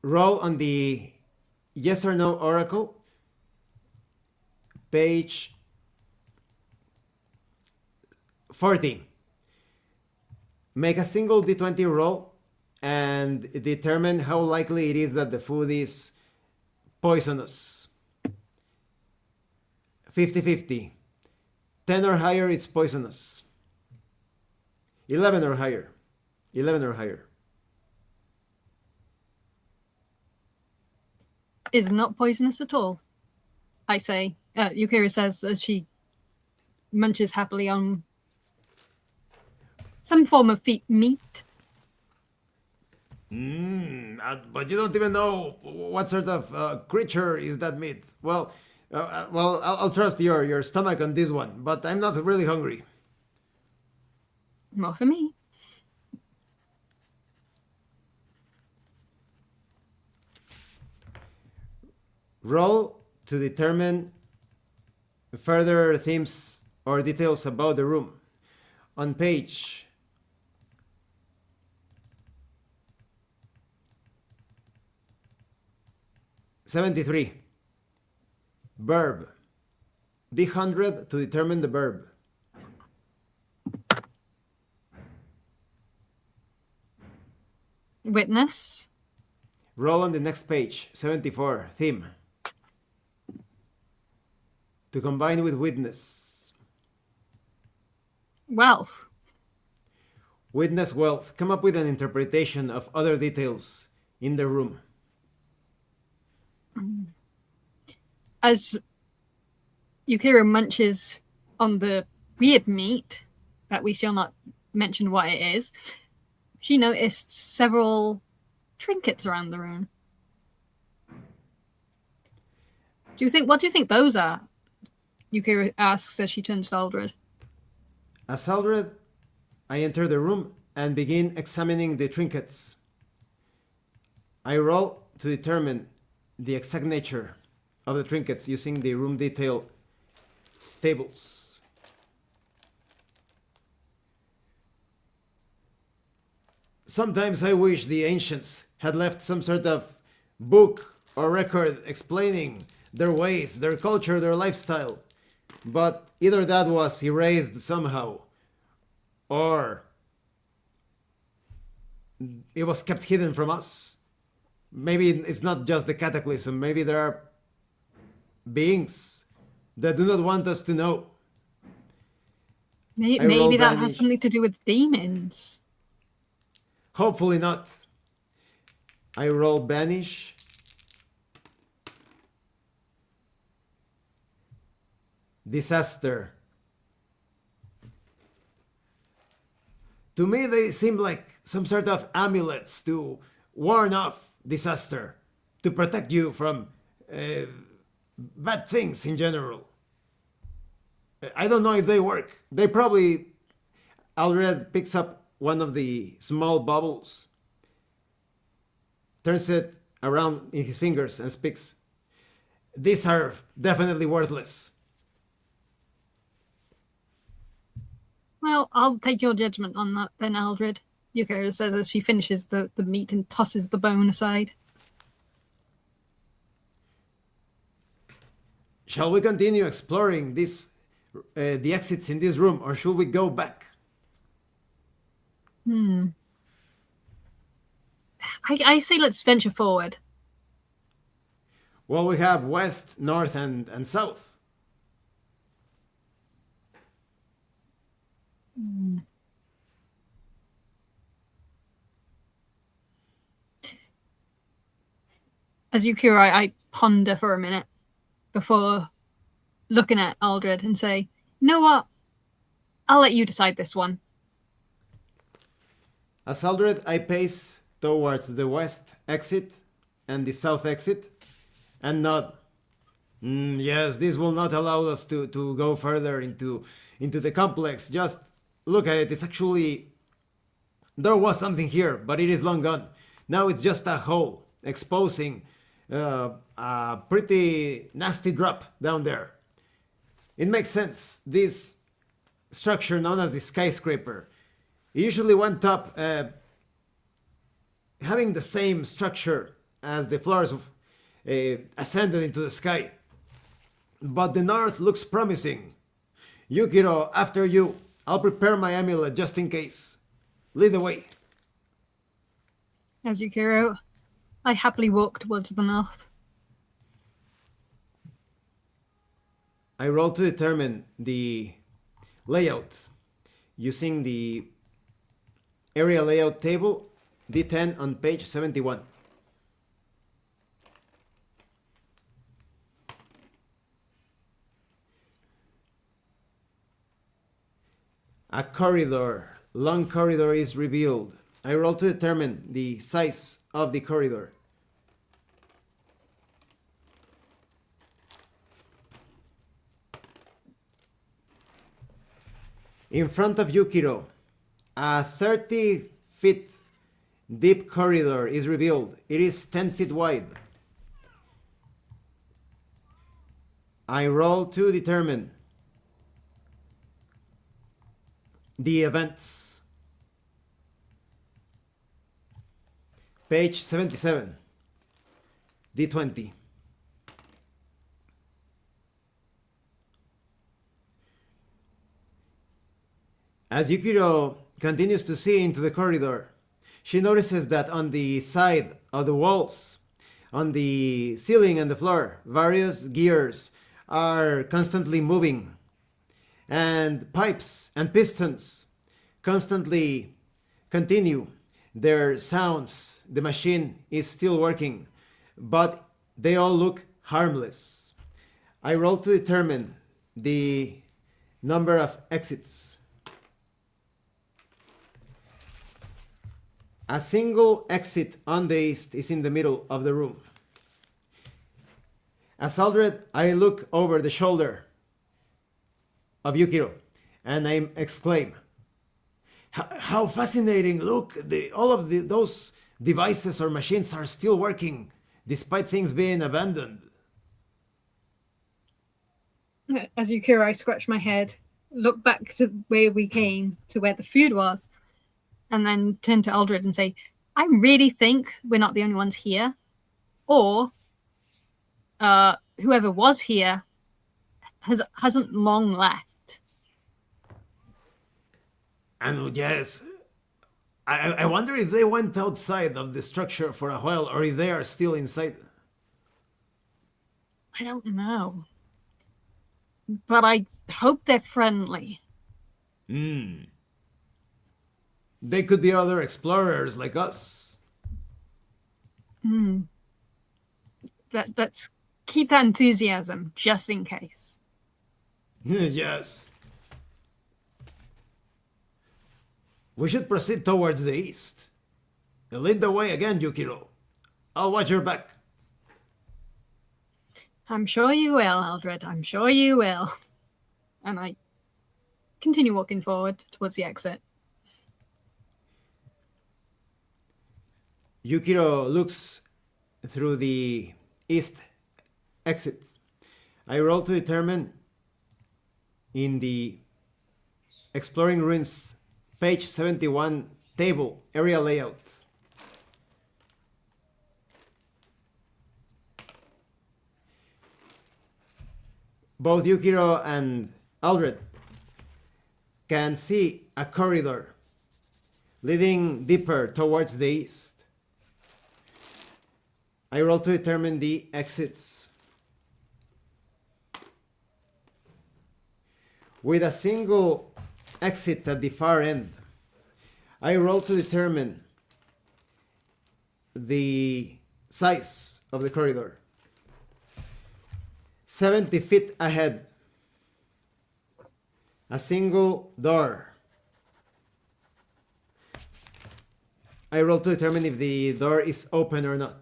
A: Roll on the yes or no oracle, page 40. Make a single d20 roll and determine how likely it is that the food is poisonous. 50-50. 10 or higher, it's poisonous. 11 or higher. 11 or higher.
B: Is not poisonous at all, I say. Yukiro says as she munches happily on some form of meat.
A: But you don't even know what sort of creature is that meat. Well, I'll trust your stomach on this one, but I'm not really hungry.
B: More for me.
A: Roll to determine further themes or details about the room. On page 73. Verb. D100 to determine the verb.
B: Witness.
A: Roll on the next page. 74. Theme. To combine with witness.
B: Wealth.
A: Witness wealth. Come up with an interpretation of other details in the room.
B: As Yukiro munches on the weird meat, that we shall not mention what it is, she noticed several trinkets around the room. What do you think those are? Yukiro asks as she turns to Aldred.
A: As Aldred, I enter the room and begin examining the trinkets. I roll to determine the exact nature of the trinkets using the room detail tables. Sometimes I wish the ancients had left some sort of book or record explaining their ways, their culture, their lifestyle. But either that was erased somehow, or it was kept hidden from us. Maybe it's not just the cataclysm. Maybe there are beings that do not want us to know.
B: Maybe that has something to do with demons.
A: Hopefully not. I roll banish. Disaster. To me, they seem like some sort of amulets to warn off disaster, to protect you from bad things in general. I don't know if they work. They probably... Aldred picks up one of the small bubbles, turns it around in his fingers and speaks. These are definitely worthless.
B: Well, I'll take your judgment on that then, Aldred. Yukiro says as she finishes the meat and tosses the bone aside.
A: Shall we continue exploring the exits in this room, or should we go back?
B: I say let's venture forward.
A: Well, we have west, north, and south.
B: As Yukiro, I ponder for a minute before looking at Aldred and say, you know what? I'll let you decide this one.
A: As Aldred, I pace towards the west exit and the south exit and nod. Yes, this will not allow us to go further into the complex. Just look at it. It's actually... There was something here, but it is long gone. Now it's just a hole, exposing a pretty nasty drop down there. It makes sense. This structure known as the skyscraper usually went up having the same structure as the floors ascended into the sky. But the north looks promising. Yukiro, after you, I'll prepare my amulet just in case. Lead the way.
B: As Yukiro, I happily walk towards the north.
A: I roll to determine the layout using the area layout table, D10 on page 71. A corridor, long corridor is revealed. I roll to determine the size of the corridor. In front of Yukiro, a 30 feet deep corridor is revealed. It is 10 feet wide. I roll to determine the events. Page 77, D20. As Yukiro continues to see into the corridor, she notices that on the side of the walls, on the ceiling and the floor, various gears are constantly moving, and pipes and pistons constantly continue their sounds. The machine is still working, but they all look harmless. I roll to determine the number of exits. A single exit on the east is in the middle of the room. As Aldred, I look over the shoulder of Yukiro and I exclaim, how fascinating! Look, all of those devices or machines are still working despite things being abandoned.
B: As Yukiro, I scratch my head, look back to where we came, to where the food was, and then turn to Aldred and say, I really think we're not the only ones here. Or whoever was here hasn't long left.
A: And yes, I wonder if they went outside of the structure for a while or if they are still inside.
B: I don't know. But I hope they're friendly.
A: They could be other explorers like us.
B: Let's keep that enthusiasm just in case.
A: Yes. We should proceed towards the east. Lead the way again, Yukiro. I'll watch your back.
B: I'm sure you will, Aldred. I'm sure you will. And I continue walking forward towards the exit.
A: Yukiro looks through the east exit. I roll to determine in the Exploring Ruins, page 71, table, area layout. Both Yukiro and Aldred can see a corridor leading deeper towards the east. I roll to determine the exits. With a single exit at the far end, I roll to determine the size of the corridor. 70 feet ahead, a single door. I roll to determine if the door is open or not.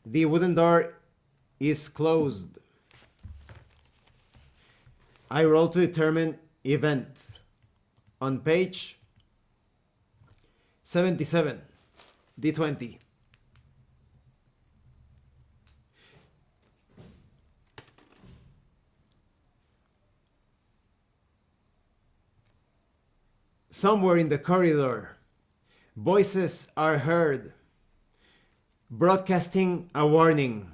A: The wooden door is closed. I roll to determine event on page 77, D20. Somewhere in the corridor, voices are heard, broadcasting a warning,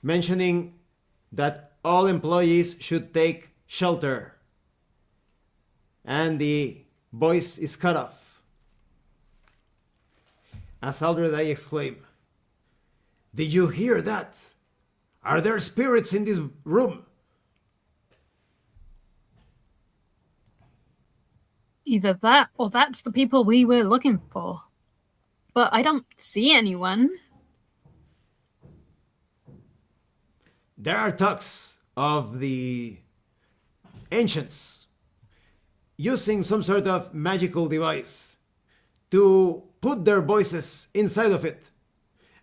A: mentioning that all employees should take shelter. And the voice is cut off. As Aldred, I exclaim, "Did you hear that? Are there spirits in this room?"
B: Either that or that's the people we were looking for. But I don't see anyone.
A: There are talks of the ancients using some sort of magical device to put their voices inside of it,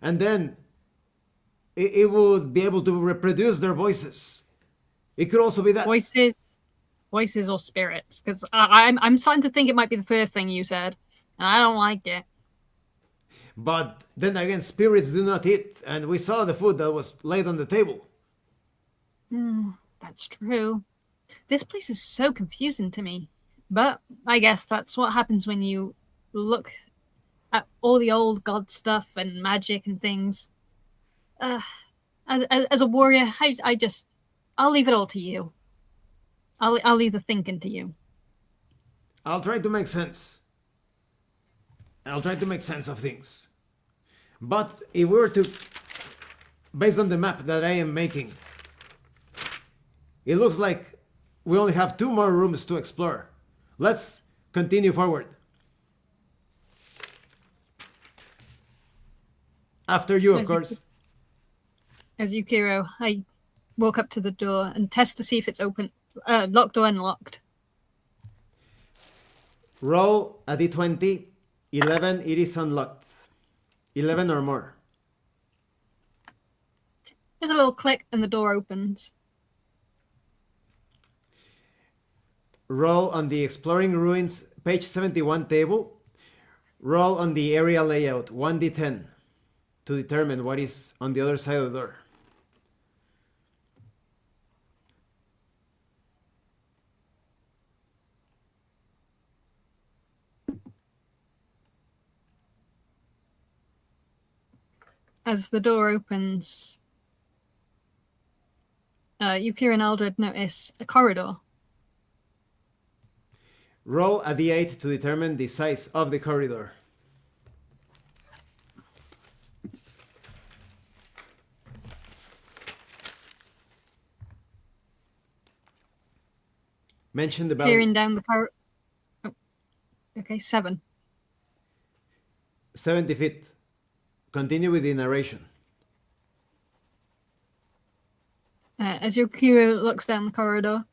A: and then it would be able to reproduce their voices. It could also be that.
B: Voices or spirits, because I'm starting to think it might be the first thing you said, and I don't like it.
A: But then again, spirits do not eat, and we saw the food that was laid on the table.
B: That's true. This place is so confusing to me. But I guess that's what happens when you look at all the old god stuff and magic and things. As a warrior, I'll leave it all to you. I'll leave the thinking to you.
A: I'll try to make sense. I'll try to make sense of things. But if we were to, based on the map that I am making, it looks like we only have 2 more rooms to explore. Let's continue forward. After you, of course.
B: As Yukiro, I walk up to the door and test to see if it's open, locked or unlocked.
A: Roll a d20. 11, it is unlocked. 11 or more.
B: There's a little click and the door opens.
A: Roll on the Exploring Ruins, page 71 table. Roll on the area layout, 1d10, to determine what is on the other side of the door.
B: As the door opens, Yukiro and Aldred notice a corridor.
A: Roll a d8 to determine the size of the corridor. Mention the value.
B: Peering down the corridor. Oh, okay, 7.
A: 70 feet. Continue with the narration.
B: As Yukiro looks down the corridor,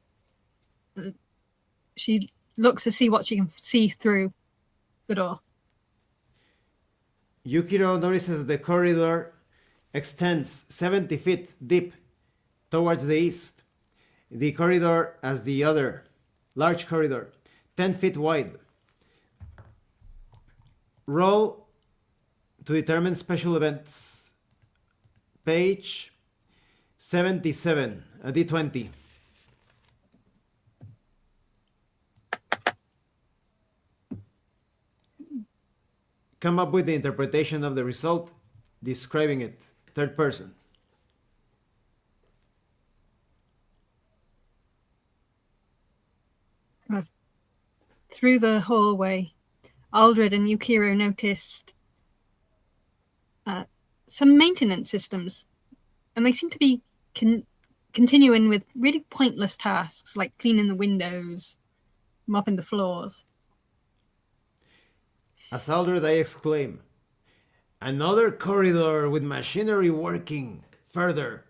B: she looks to see what she can see through the door.
A: Yukiro notices the corridor extends 70 feet deep towards the east. The corridor as the other large corridor, 10 feet wide. Roll to determine special events. Page 77, a d20. Come up with the interpretation of the result, describing it, third person.
B: Through the hallway, Aldred and Yukiro noticed some maintenance systems, and they seem to be continuing with really pointless tasks like cleaning the windows, mopping the floors.
A: As Aldred, I exclaim, "Another corridor with machinery working further.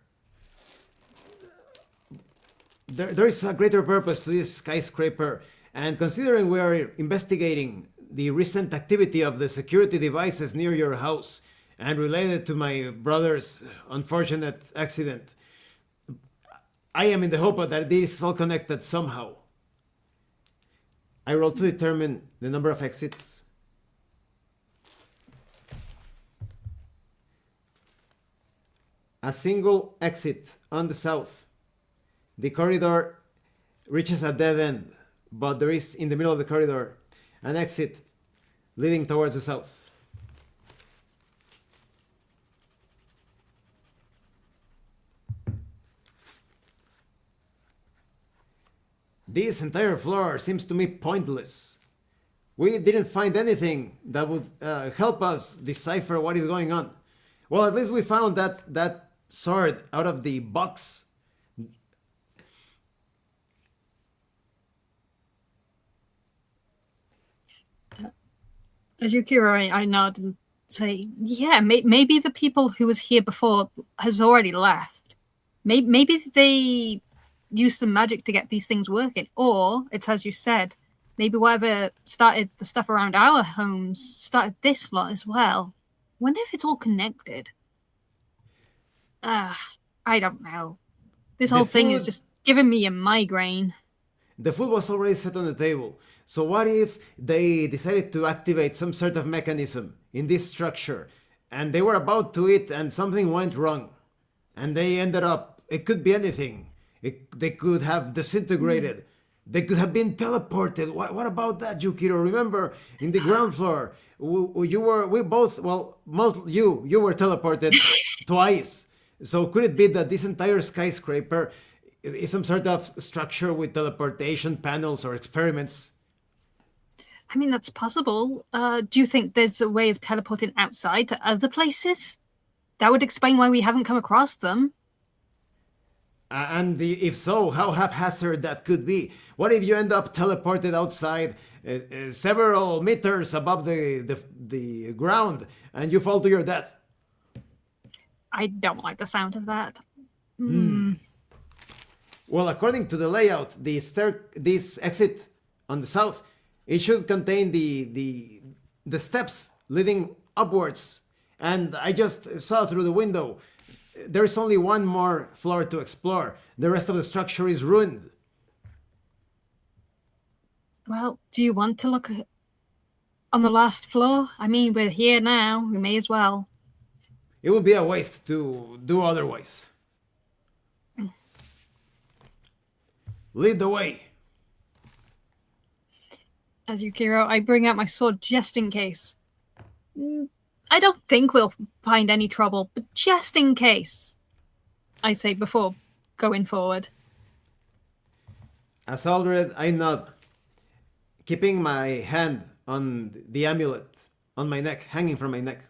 A: There is a greater purpose to this skyscraper, and considering we are investigating the recent activity of the security devices near your house and related to my brother's unfortunate accident, I am in the hope that this is all connected somehow." I roll to determine the number of exits. A single exit on the south. The corridor reaches a dead end, but there is in the middle of the corridor an exit leading towards the south. This entire floor seems to me pointless. We didn't find anything that would help us decipher what is going on. Well, at least we found that sword out of the box.
B: As Yukiro, I nod and say, yeah, maybe the people who was here before has already left. Maybe they used some magic to get these things working. Or, it's as you said, maybe whatever started the stuff around our homes started this lot as well. Wonder if it's all connected. I don't know. This whole thing is just giving me a migraine.
A: The food was already set on the table. So what if they decided to activate some sort of mechanism in this structure and they were about to eat and something went wrong and they ended up, it could be anything. They could have disintegrated. They could have been teleported. What about that, Yukiro? Remember, in the ground floor, you were teleported twice. So could it be that this entire skyscraper is some sort of structure with teleportation panels or experiments?
B: I mean, that's possible. Do you think there's a way of teleporting outside to other places? That would explain why we haven't come across them.
A: And if so, how haphazard that could be. What if you end up teleported outside several meters above the ground and you fall to your death?
B: I don't like the sound of that.
A: Well, according to the layout, this exit on the south, it should contain the steps leading upwards. And I just saw through the window, there's only one more floor to explore. The rest of the structure is ruined.
B: Well, do you want to look on the last floor? I mean, we're here now. We may as well.
A: It would be a waste to do otherwise. Lead the way.
B: As Yukiro, I bring out my sword just in case. I don't think we'll find any trouble, but just in case, I say before going forward.
A: As Aldred, I nod, keeping my hand on the amulet on my neck, hanging from my neck,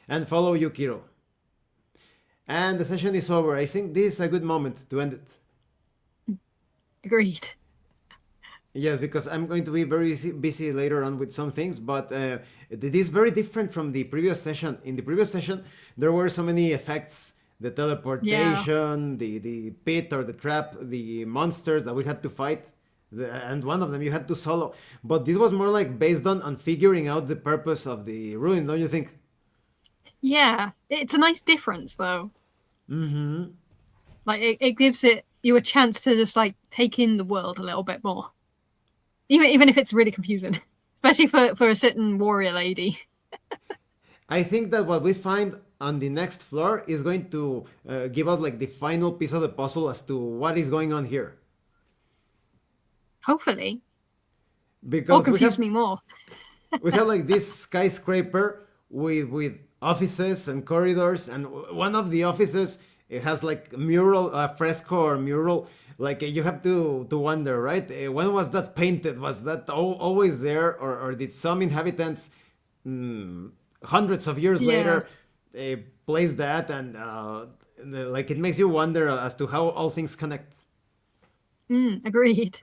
A: and follow Yukiro. And the session is over. I think this is a good moment to end it.
B: Agreed.
A: Yes, because I'm going to be very busy later on with some things, but it is very different from the previous session. In the previous session, there were so many effects, the teleportation, the pit or the trap, the monsters that we had to fight, and one of them you had to solo. But this was more like based on figuring out the purpose of the ruin, don't you think?
B: Yeah, it's a nice difference, though.
A: Mm-hmm.
B: Like, it gives you a chance to just, like, take in the world a little bit more. Even if it's really confusing, especially for a certain warrior lady.
A: I think that what we find on the next floor is going to give us like the final piece of the puzzle as to what is going on here.
B: Hopefully.
A: Because
B: or confuse me more.
A: We have like this skyscraper with offices and corridors, and one of the offices, it has like fresco or mural. Like you have to wonder, right? When was that painted? Was that always there, or did some inhabitants hundreds of years later place that? And like it makes you wonder as to how all things connect.
B: Agreed.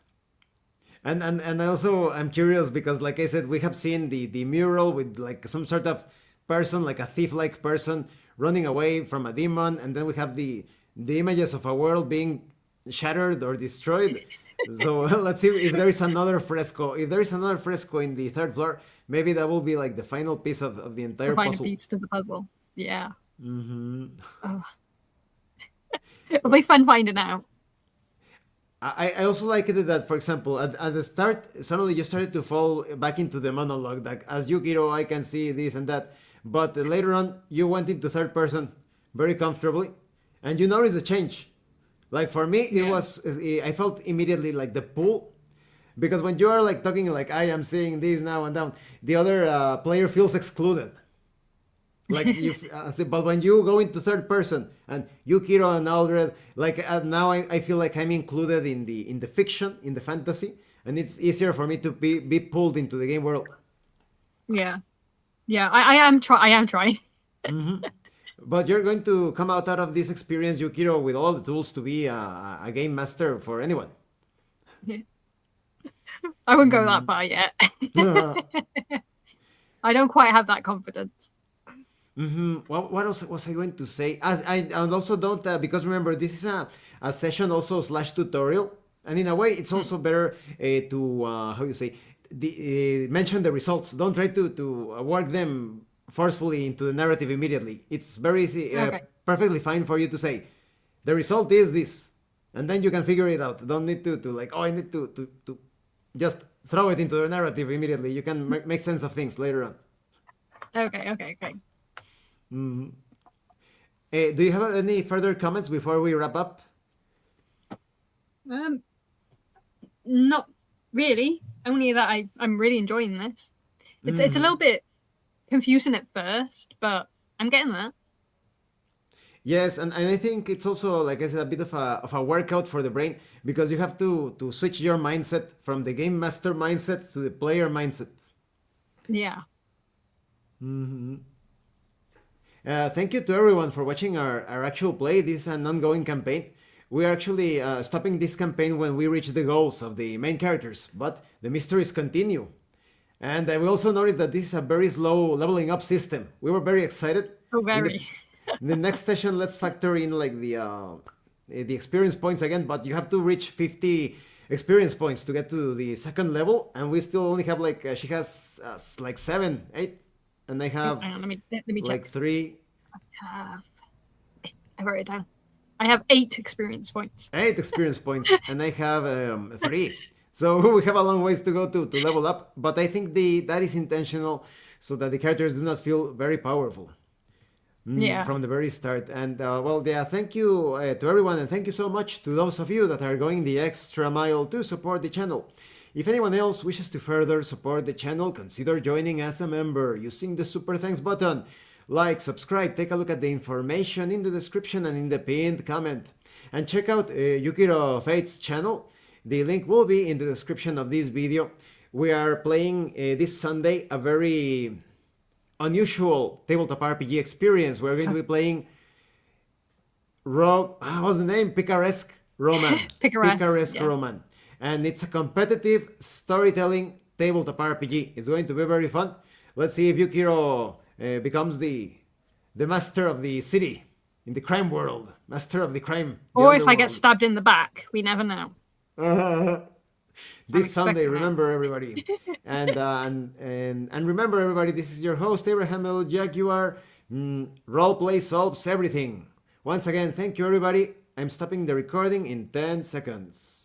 A: And also I'm curious because, like I said, we have seen the mural with like some sort of person, like a thief-like person running away from a demon, and then we have the images of a world being shattered or destroyed. So let's see if there is another fresco. If there is another fresco in the third floor, maybe that will be like the final piece of the entire puzzle.
B: Final piece to the puzzle. Yeah.
A: Mm-hmm.
B: Oh. It'll be fun finding out.
A: I also like it that, for example, at the start, suddenly you started to fall back into the monologue, like, as Yukiro, I can see this and that. But later on, you went into third person very comfortably, and you noticed a change. Like, for me, it was, I felt immediately like the pull, because when you are like talking like, I am seeing this now and down, the other player feels excluded. Like but when you go into third person and Yukiro and Aldred, like now I feel like I'm included in the fiction, in the fantasy, and it's easier for me to be pulled into the game world.
B: Yeah, yeah. I am trying.
A: But you're going to come out of this experience, Yukiro, with all the tools to be a game master for anyone.
B: I wouldn't go that far yet. I don't quite have that confidence.
A: What else was I going to say? And also don't because remember this is a session also slash tutorial, and in a way it's also better to how you say mention the results. Don't try to work them forcefully into the narrative immediately. It's very easy,
B: Okay.
A: perfectly fine for you to say the result is this, and then you can figure it out. Don't need to like I need to just throw it into the narrative immediately. You can make sense of things later on.
B: Okay.
A: Do you have any further comments before we wrap up?
B: Not really. Only that I'm really enjoying this. It's a little bit confusing at first, but I'm getting there.
A: Yes, and I think it's also, like I said, a bit of a workout for the brain because you have to switch your mindset from the game master mindset to the player mindset.
B: Yeah.
A: Thank you to everyone for watching our actual play. This is an ongoing campaign. We are actually stopping this campaign when we reach the goals of the main characters, but the mysteries continue. And we also noticed that this is a very slow leveling up system. We were very excited.
B: Oh, very.
A: In the next session, let's factor in like the experience points again, but you have to reach 50 experience points to get to the second level, and we still only have like she has like 7, 8, and I have
B: Hang on, let me
A: like
B: check.
A: 3.
B: I wrote it down. I have 8 experience points.
A: 8 experience points, and I have 3. So we have a long ways to go to level up, but I think that is intentional so that the characters do not feel very powerful.
B: Yeah.
A: From the very start. And thank you to everyone, and thank you so much to those of you that are going the extra mile to support the channel. If anyone else wishes to further support the channel, consider joining as a member using the super thanks button. Like, subscribe, take a look at the information in the description and in the pinned comment. And check out Yukiro Fate's channel. The link will be in the description of this video. We are playing this Sunday a very unusual tabletop RPG experience. We're going to be playing what's the name? Picaresque Roman. Picaresque
B: yeah.
A: Roman. And it's a competitive storytelling tabletop RPG. It's going to be very fun. Let's see if Yukiro becomes the master of the city in the crime world. Master of the crime.
B: Or if I get stabbed in the back. We never know.
A: This Sunday, remember everybody. And remember everybody, this is your host Abraham L. Jaguar. Roleplay solves everything. Once again, thank you everybody. I'm stopping the recording in 10 seconds.